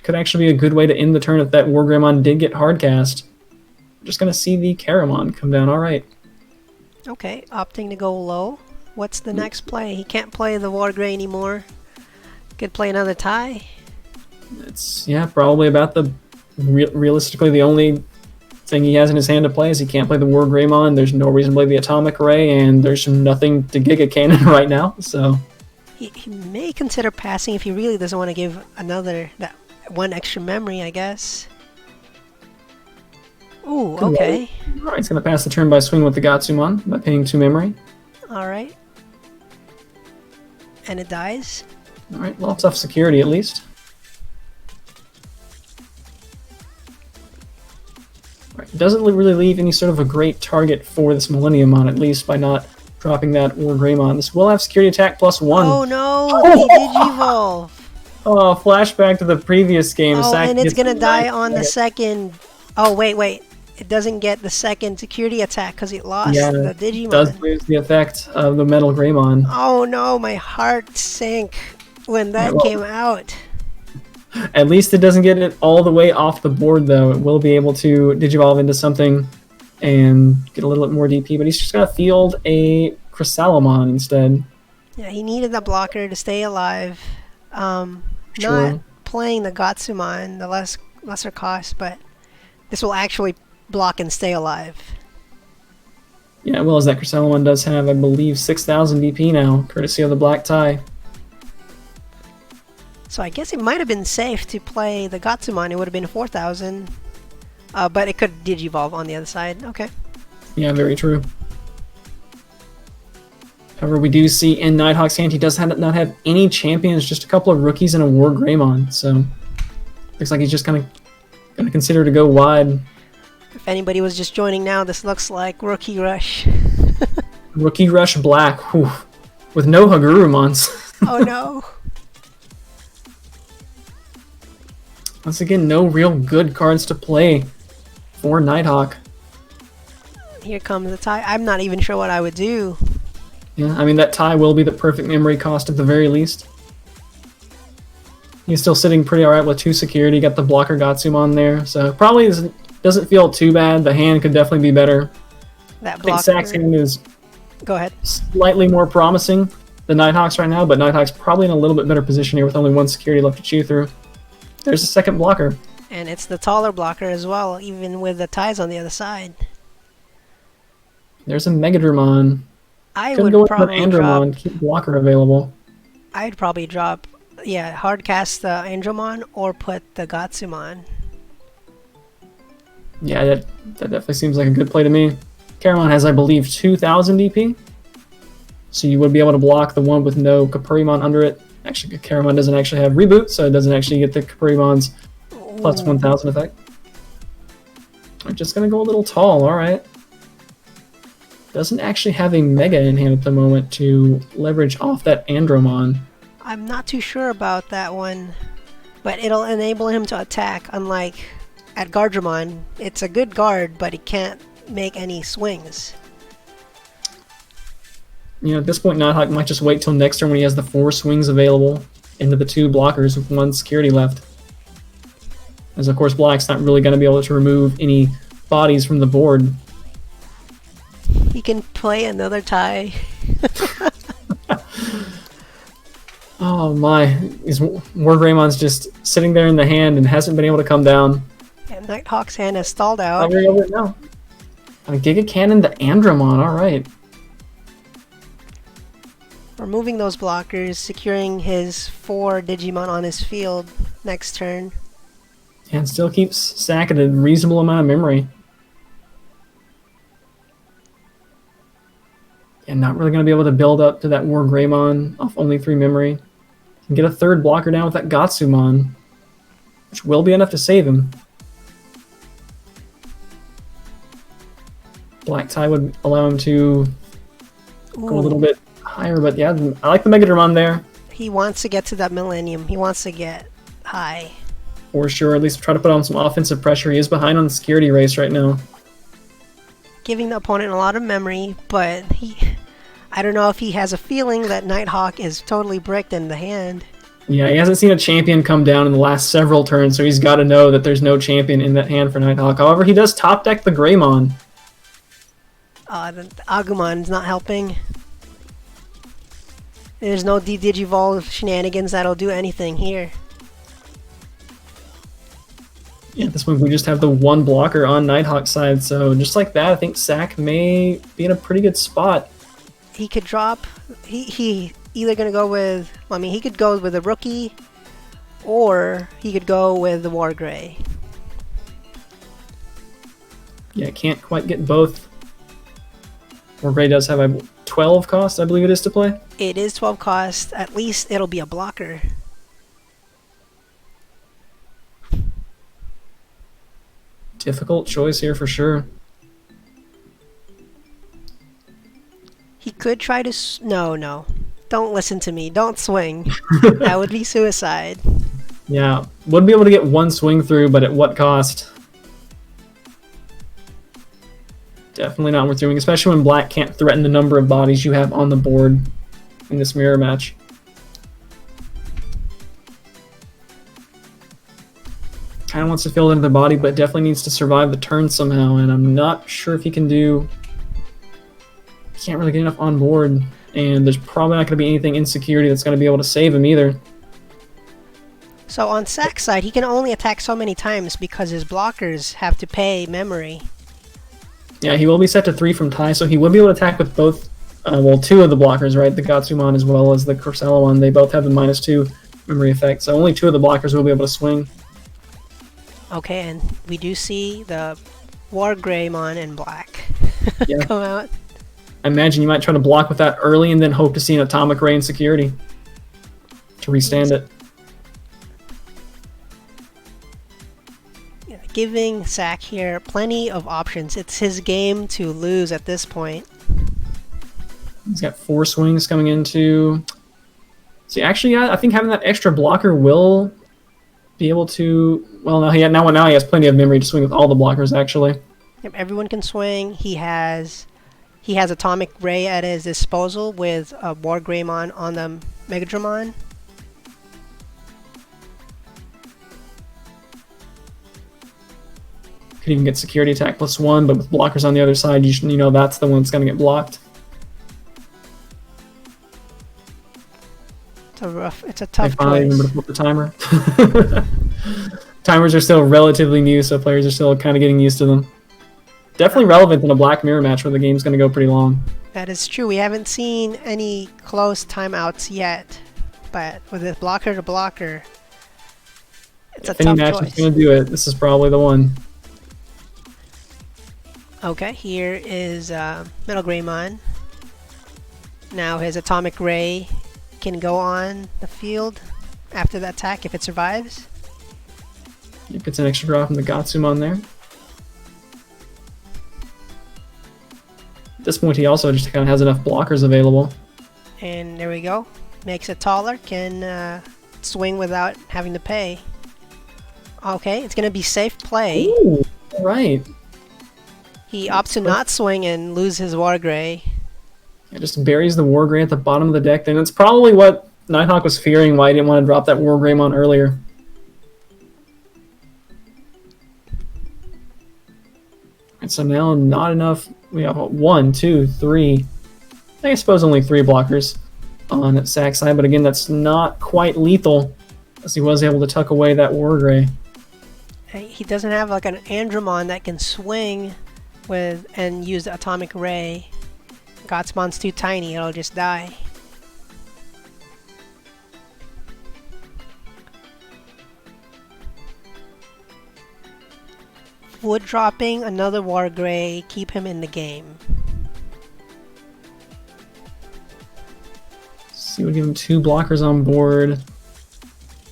Could actually be a good way to end the turn if that War Greymon did get hardcast. We're just going to see the Karamon come down. Alright. Okay, opting to go low. What's the next play? He can't play the War Grey anymore. Could play another tie. It's, yeah, probably about the... realistically, the only thing he has in his hand to play is he can't play the War Greymon, there's no reason to play the Atomic Ray, and there's nothing to Giga Cannon right now, so... He may consider passing if he really doesn't want to give that one extra memory, I guess. Ooh, okay. Alright, he's going to pass the turn by swinging with the Gotsumon, by paying 2 memory. Alright. And it dies. Alright, lots of security at least. It doesn't really leave any sort of a great target for this Millenniumon, at least by not dropping that War Greymon. This will have security attack +1. Oh no, he Digivolve! Oh, flashback to the previous game. Oh, Saac and it's gets gonna die on the second... Oh, wait. It doesn't get the second security attack because it lost the Digimon. It does lose the effect of the Metal Greymon. Oh no, my heart sank when that came out. At least it doesn't get it all the way off the board, though. It will be able to Digivolve into something and get a little bit more DP, but he's just got to field a Chrysalamon instead. Yeah, he needed the blocker to stay alive. True. Not playing the Gotsumon, the lesser cost, but this will actually block and stay alive. Yeah, well, as that Chrysalamon does have, I believe, 6,000 DP now, courtesy of the Black Tie. So I guess it might have been safe to play the Gotsumon. It would have been 4,000. But it could Digivolve on the other side. Okay. Yeah, very true. However, we do see in Nighthawk's hand, he does not have any champions, just a couple of rookies and a War Greymon. So, looks like he's just kind of going to consider to go wide. If anybody was just joining now, this looks like Rookie Rush. Rookie Rush Black, whew, with no Hagurumons. Oh no. Once again, no real good cards to play for Nighthawk. Here comes the tie. I'm not even sure what I would do. Yeah, I mean, that tie will be the perfect memory cost at the very least. He's still sitting pretty alright with 2 security, got the blocker Gotsumon there, so probably doesn't feel too bad. The hand could definitely be better. That blocker. I think Saac's hand is Go ahead. Slightly more promising than Nighthawk's right now, but Nighthawk's probably in a little bit better position here with only 1 security left to chew through. There's a second blocker. And it's the taller blocker as well, even with the ties on the other side. There's a Megadramon. I Could would go probably with an Andromon, drop... keep blocker available. I'd probably drop... Yeah, hardcast the Andromon or put the Gotsumon. Yeah, that definitely seems like a good play to me. Karamon has, I believe, 2,000 DP. So you would be able to block the one with no Kapurimon under it. Actually, Karamon doesn't actually have reboot, so it doesn't actually get the Kapurimon's plus 1,000 effect. I'm just going to go a little tall, alright. Doesn't actually have a Mega in hand at the moment to leverage off that Andromon. I'm not too sure about that one, but it'll enable him to attack, unlike at Guardramon. It's a good guard, but he can't make any swings. You know, at this point, Nighthawk might just wait till next turn when he has the 4 swings available. into the 2 blockers with 1 security left. As of course Black's not really going to be able to remove any bodies from the board. He can play another tie. Oh my, his War Greymon's just sitting there in the hand and hasn't been able to come down. And Nighthawk's hand has stalled out. Over it now. Giga Cannon the Andromon, alright. Removing those blockers, securing his 4 Digimon on his field next turn. And still keeps Saac at a reasonable amount of memory. And not really going to be able to build up to that War Greymon off only 3 memory. Can get a 3rd blocker down with that Gatsumon, which will be enough to save him. Black Tie would allow him to go a little bit higher, but yeah, I like the Megadramon there. He wants to get to that Millennium. He wants to get high. For sure, at least try to put on some offensive pressure. He is behind on the security race right now. Giving the opponent a lot of memory, but I don't know if he has a feeling that Nighthawk is totally bricked in the hand. Yeah, he hasn't seen a champion come down in the last several turns, so he's got to know that there's no champion in that hand for Nighthawk. However, he does top deck the Greymon. The Agumon's not helping. There's no Digivolve shenanigans that'll do anything here. Yeah, at this point we just have the 1 blocker on Nighthawk's side, so just like that, I think Saac may be in a pretty good spot. He could drop. He either gonna go with. I mean, he could go with a rookie, or he could go with the War Grey. Yeah, can't quite get both. War Grey does have a 12 cost, I believe it is, to play. It is 12 cost. At least it'll be a blocker. Difficult choice here for sure. He could try to... No. Don't listen to me. Don't swing. That would be suicide. Yeah, would be able to get 1 swing through, but at what cost? Definitely not worth doing, especially when Black can't threaten the number of bodies you have on the board in this mirror match. Kind of wants to fill into the body, but definitely needs to survive the turn somehow, and I'm not sure if he can do... He can't really get enough on board, and there's probably not going to be anything in security that's going to be able to save him either. So on Saac's side, he can only attack so many times because his blockers have to pay memory. Yeah, he will be set to 3 from tie, so he will be able to attack with both, 2 of the blockers, right? The Gatsumon as well as the Corsellamon. They both have the -2 memory effect, so only 2 of the blockers will be able to swing. Okay, and we do see the War Greymon in black Yeah. come out. I imagine you might try to block with that early and then hope to see an Atomic Ray in security to restand it. Yeah, giving Saac here plenty of options. It's his game to lose at this point. He's got 4 swings coming into... See, actually, I think having that extra blocker will be able to... Well, now he has plenty of memory to swing with all the blockers, actually. Yep, everyone can swing. He has Atomic Ray at his disposal with a War Greymon on the Megadramon. Could even get security attack +1, but with blockers on the other side, you know that's the one that's going to get blocked. It's a tough I finally choice. remember to flip the timer. Timers are still relatively new, so players are still kind of getting used to them. Definitely relevant in a black mirror match where the game's going to go pretty long. That is true. We haven't seen any close timeouts yet, but with a blocker to blocker, it's a If any tough match choice. is going to do it, this is probably the one. Okay, here is Metal Greymon. Now his Atomic Ray can go on the field after the attack if it survives. It gets an extra draw from the Gatsumon there. At this point, he also just kind of has enough blockers available. And there we go. Makes it taller, can swing without having to pay. Okay, it's going to be safe play. Ooh, right. He opts to not swing and lose his War Grey. It just buries the War Grey at the bottom of the deck. Then it's probably what Nighthawk was fearing why he didn't want to drop that War Greymon earlier. And so now not enough. We have 1, 2, 3. I suppose only 3 blockers on Saac's side, but again, that's not quite lethal, as he was able to tuck away that Wargrey. He doesn't have like an Andromon that can swing with and use the Atomic Ray. Gotsmon's too tiny, it'll just die. Wood dropping another Wargrey, keep him in the game. So we'll give him 2 blockers on board.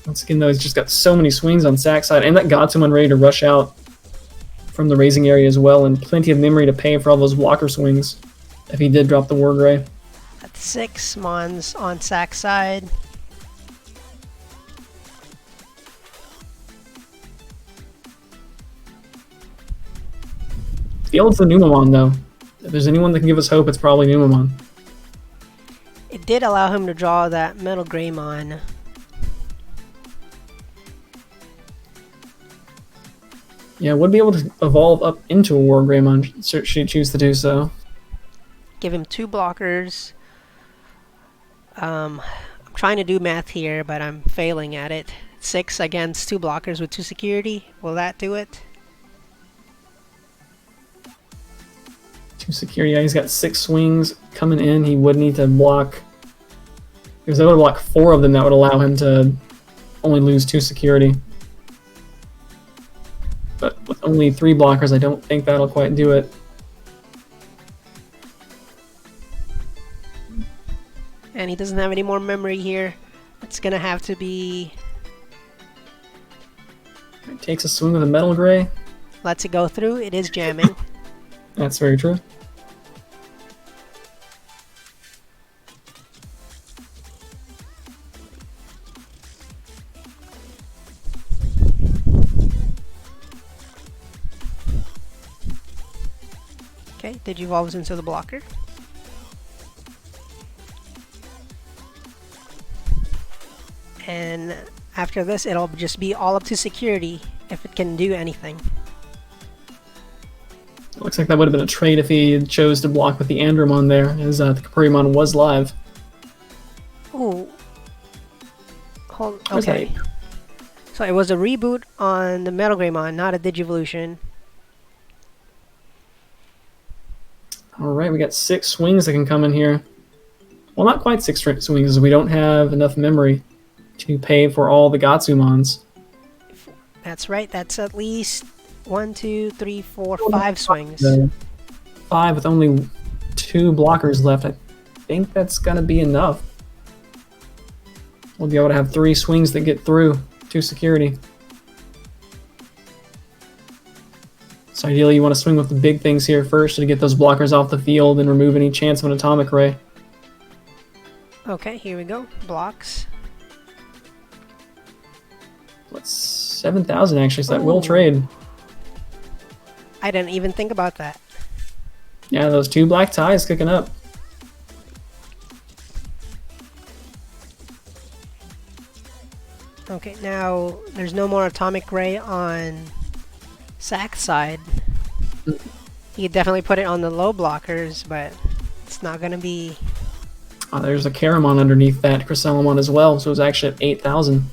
Once again, though, he's just got so many swings on Saac's side, and that Gotsumon ready to rush out from the raising area as well, and plenty of memory to pay for all those blocker swings if he did drop the Wargrey. That's 6 Mons on Saac's side. Field's the Numamon, though. If there's anyone that can give us hope, it's probably Numamon. It did allow him to draw that Metal Greymon. Yeah, would be able to evolve up into a War Greymon should she choose to do so. Give him 2 blockers. I'm trying to do math here, but I'm failing at it. 6 against 2 blockers with 2 security. Will that do it? 2 security. Yeah, he's got 6 swings coming in. He would need to block. If he was able to block 4 of them, that would allow him to only lose 2 security. But with only 3 blockers, I don't think that'll quite do it. And he doesn't have any more memory here. It's gonna have to be... He takes a swing with a Metal Gray. Lets it go through. It is jamming. That's very true. Okay, Digivolves into the blocker. And after this, it'll just be all up to security if it can do anything. It looks like that would have been a trade if he chose to block with the Andromon there, as the Capurimon was live. Ooh. Hold. Where's Okay. So it was a reboot on the Metal Greymon, not a Digivolution. Alright, we got 6 swings that can come in here. Well, not quite 6 swings, as we don't have enough memory to pay for all the Gotsumons. That's right, that's at least 1, 2, 3, 4, 5 swings. 5 with only 2 blockers left. I think that's going to be enough. We'll be able to have 3 swings that get through 2 security. So ideally you want to swing with the big things here first to get those blockers off the field and remove any chance of an Atomic Ray. Okay, here we go. Blocks. What's 7,000 actually, so that will Ooh. trade. I didn't even think about that. Yeah, those 2 black ties cooking up. Okay, now there's no more Atomic Ray on Saac's side. You could definitely put it on the low blockers, but it's not going to be... Oh, there's a Caramon underneath that Chrysalimon as well, so it's actually at 8,000.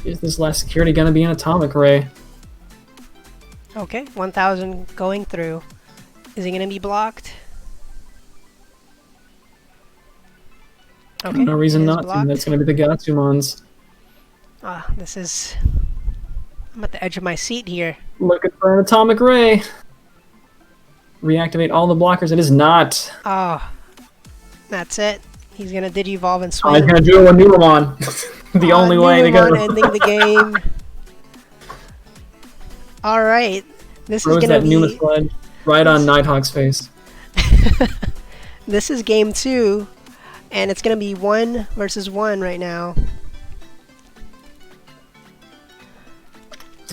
Is this last security going to be an Atomic Ray? Okay, 1,000 going through. Is he going to be blocked? Okay, No reason it is not to. blocked. That's going to be the Gotsumons. Ah, this is... I'm at the edge of my seat here. Looking for an Atomic Ray. Reactivate all the blockers. It is not. Oh, that's it. He's going to Digivolve and I'm swing. going to do it with Numamon. The only way to go. Numamon ending the game. Alright, this is Throws going that to Numa be... sludge right on Nighthawk's face. This is game 2, and it's going to be 1 versus 1 right now.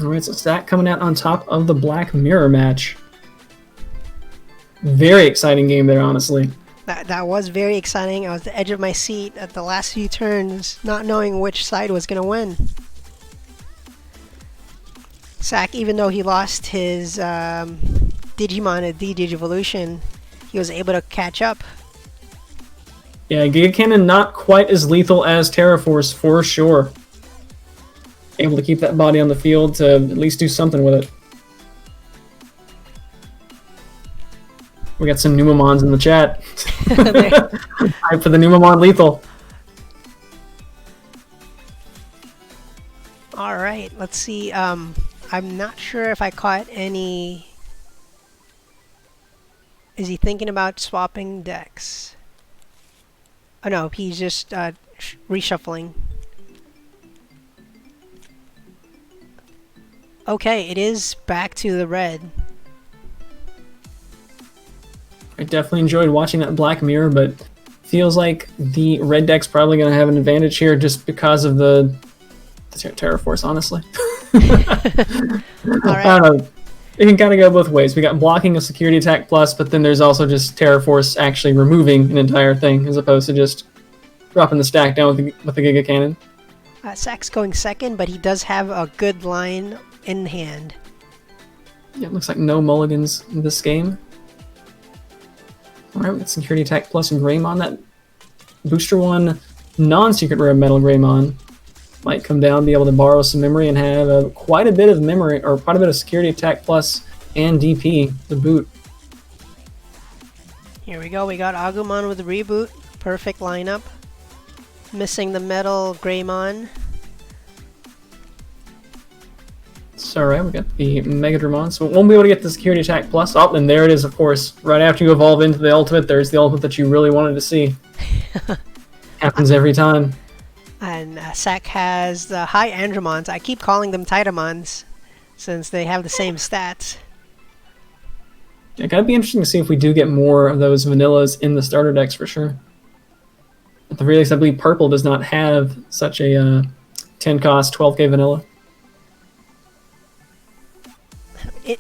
Alright, so Saac coming out on top of the Black Mirror match. Very exciting game there, honestly. That was very exciting. I was at the edge of my seat at the last few turns, not knowing which side was going to win. Saac, even though he lost his Digimon at Digivolution, he was able to catch up. Yeah, Giga Cannon not quite as lethal as Terraforce for sure. Able to keep that body on the field to at least do something with it. We got some Numamons in the chat. Hype for the Numamon lethal. Alright, let's see. I'm not sure if I caught any... Is he thinking about swapping decks? Oh no, he's just reshuffling. Okay, it is back to the red. I definitely enjoyed watching that Black Mirror, but feels like the red deck's probably going to have an advantage here just because of the Terraforce, honestly. I don't know. It can kind of go both ways. We got blocking a security attack plus, but then there's also just Terraforce actually removing an entire thing as opposed to just dropping the stack down with the Giga Cannon. Saac's going second, but he does have a good line in hand. Yeah, it looks like no mulligans in this game. Alright, we got security attack plus and Greymon. That booster one non-secret rare metal Greymon might come down, be able to borrow some memory and have quite a bit of memory, or quite a bit of security attack plus and DP to boot. Here we go, we got Agumon with the reboot. Perfect lineup. Missing the metal Greymon. It's alright, we got the Mega Dramon, so we won't be able to get the security attack plus. Oh, and there it is, of course. Right after you evolve into the ultimate, there's the ultimate that you really wanted to see. Happens every time. And Saac has the high Andromons. I keep calling them Titamons since they have the same stats. Yeah, gotta be interesting to see if we do get more of those vanillas in the starter decks for sure. At the very least, I believe purple does not have such a 10 cost 12k vanilla.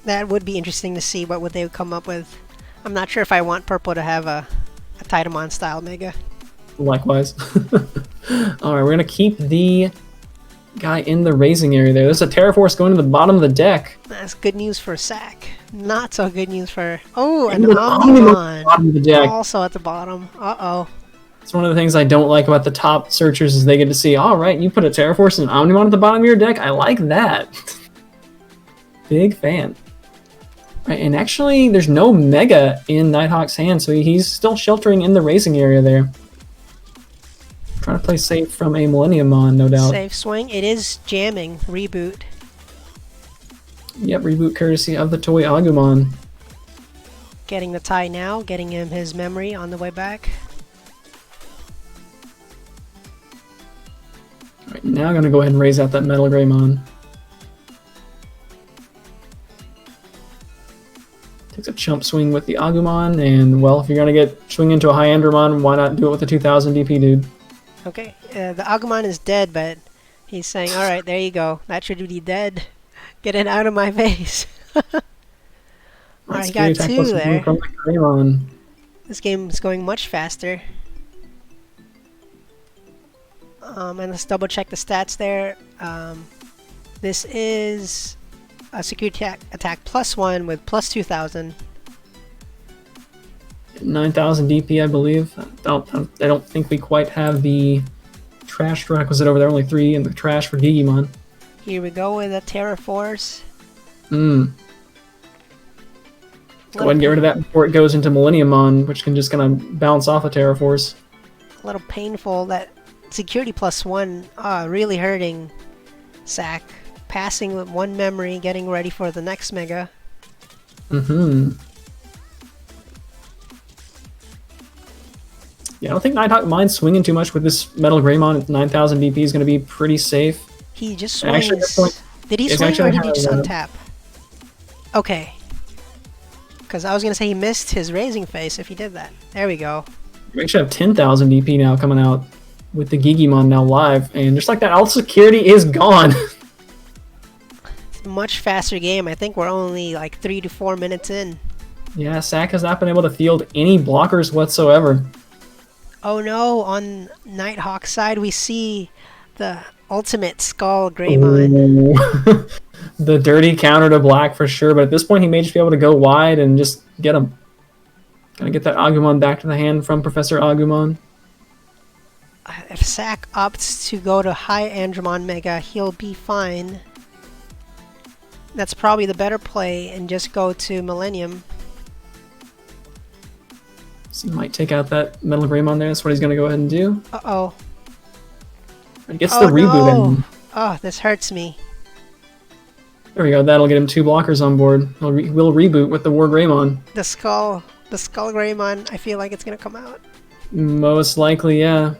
That would be interesting to see what would they come up with. I'm not sure if I want purple to have a Titamon style Mega. Likewise. Alright, we're going to keep the guy in the raising area there. There's a Terraforce going to the bottom of the deck. That's good news for Saac. Not so good news for... Oh, an And Omnimon. bottom of the deck. Also at the bottom. Uh-oh. It's one of the things I don't like about the top searchers is they get to see, alright, you put a Terraforce and an Omnimon at the bottom of your deck? I like that. Big fan. Right, and actually, there's no Mega in Nighthawk's hand, so he's still sheltering in the raising area there. Trying to play safe from a Millenniummon, no doubt. Safe swing. It is jamming. Reboot. Yep, reboot courtesy of the toy Agumon. Getting the tie now. Getting him his memory on the way back. Alright, now I'm going to go ahead and raise out that Metal Greymon. Takes a chump swing with the Agumon, and well, if you're going to get swing into a high Andromon, why not do it with a 2000 DP dude? Okay, the Agumon is dead, but he's saying, alright, there you go. That should be dead. Get it out of my face. Alright, he got two there. From the Greymon. This game is going much faster. And let's double check the stats there. This is a security attack +1 with +2000. 9,000 DP, I believe. I don't think we quite have the trash requisite over there. Only 3 in the trash for Digimon. Here we go with a Terraforce. Go ahead and get rid of that before it goes into Millenniummon, which can just kind of bounce off a Terraforce. A little painful. That security +1 really hurting Saac. Passing with 1 memory, getting ready for the next Mega. Yeah, I don't think Nighthawk minds swinging too much with this Metal Greymon at 9,000 DP is going to be pretty safe. He just And actually, swings. at this point, Did he it's swing or actually did he had just a- untap? Okay. Because I was going to say he missed his raising face if he did that. There we go. We actually have 10,000 DP now coming out with the Gigimon now live, and just like that, all security is gone. It's a much faster game. I think we're only like 3 to 4 minutes in. Yeah, Saac has not been able to field any blockers whatsoever. Oh no, on Nighthawk's side we see the ultimate Skull Greymon. Ooh. The dirty counter to black for sure, but at this point he may just be able to go wide and just get him. Gonna get that Agumon back to the hand from Professor Agumon. If Saac opts to go to high Andromon Mega, he'll be fine. That's probably the better play, and just go to Millennium. So he might take out that Metal Greymon there. That's what he's gonna go ahead and do. Uh-oh. He gets the reboot in. Oh, this hurts me. There we go. That'll get him 2 blockers on board. We'll reboot with the War Greymon. The Skull Greymon, I feel like it's gonna come out. Most likely, yeah.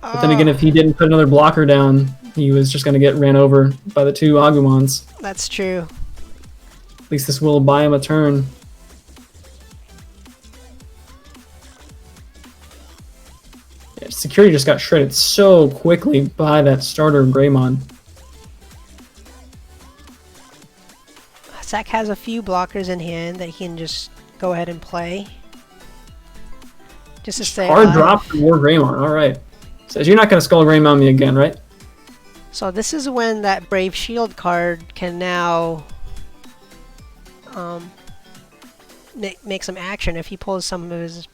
But then again, if he didn't put another blocker down, he was just going to get ran over by the 2 Agumons. That's true. At least this will buy him a turn. Yeah, security just got shredded so quickly by that starter Greymon. Saac has a few blockers in hand that he can just go ahead and play. Just to stay Hard alive. drop for War Greymon, alright. Says you're not going to Skull Greymon me again, right? So this is when that Brave Shield card can now make some action if he pulls some of his...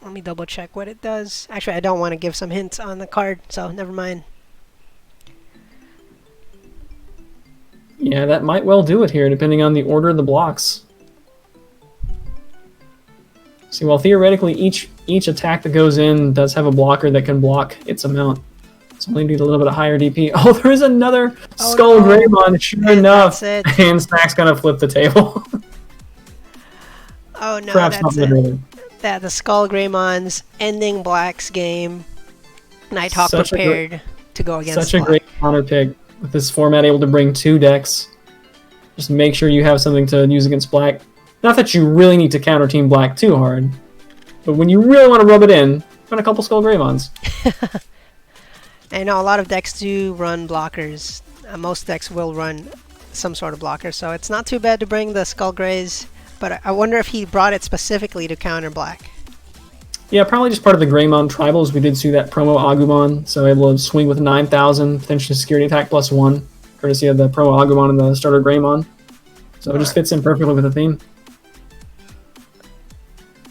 Let me double check what it does. Actually, I don't want to give some hints on the card, so never mind. Yeah, that might well do it here, depending on the order of the blocks. See, well, theoretically, each attack that goes in does have a blocker that can block its amount. So we need a little bit of higher DP. Oh, there is another Skull Greymon, sure enough. That's it. And Saac's gonna flip the table. Oh no, Perhaps not that's it. literally. That the Skull Greymon's ending Black's game. Nighthawk Such a prepared to go against Such a Black. great counter pick. With this format able to bring 2 decks. Just make sure you have something to use against Black. Not that you really need to counter Team Black too hard, but when you really want to rub it in, run a couple Skull Greymons. I know a lot of decks do run blockers. Most decks will run some sort of blocker, so it's not too bad to bring the Skull Greys, but I wonder if he brought it specifically to counter Black. Yeah, probably just part of the Greymon Tribals. We did see that promo Agumon, so able to swing with 9,000, potentially security attack +1, courtesy of the promo Agumon and the starter Greymon. So it just fits in perfectly with the theme.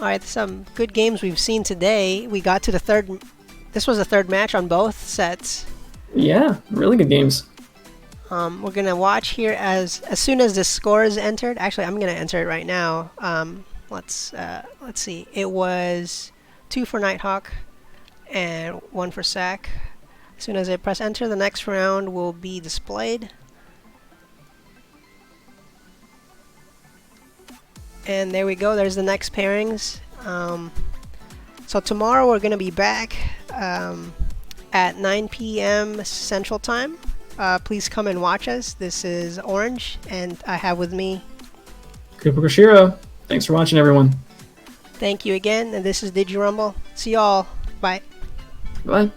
Alright, some good games we've seen today. We got to the third... This was the third match on both sets. Yeah, really good games. We're gonna watch here as soon as the score is entered. Actually, I'm gonna enter it right now. Let's see. It was 2 for Nighthawk and 1 for Saac. As soon as I press enter, the next round will be displayed. And there we go. There's the next pairings. So tomorrow we're gonna be back at 9 p.m. Central Time. Please come and watch us. This is Orange, and I have with me Koopa Koshiro. Thanks for watching, everyone. Thank you again, and this is DigiRumble. See y'all. Bye. Bye.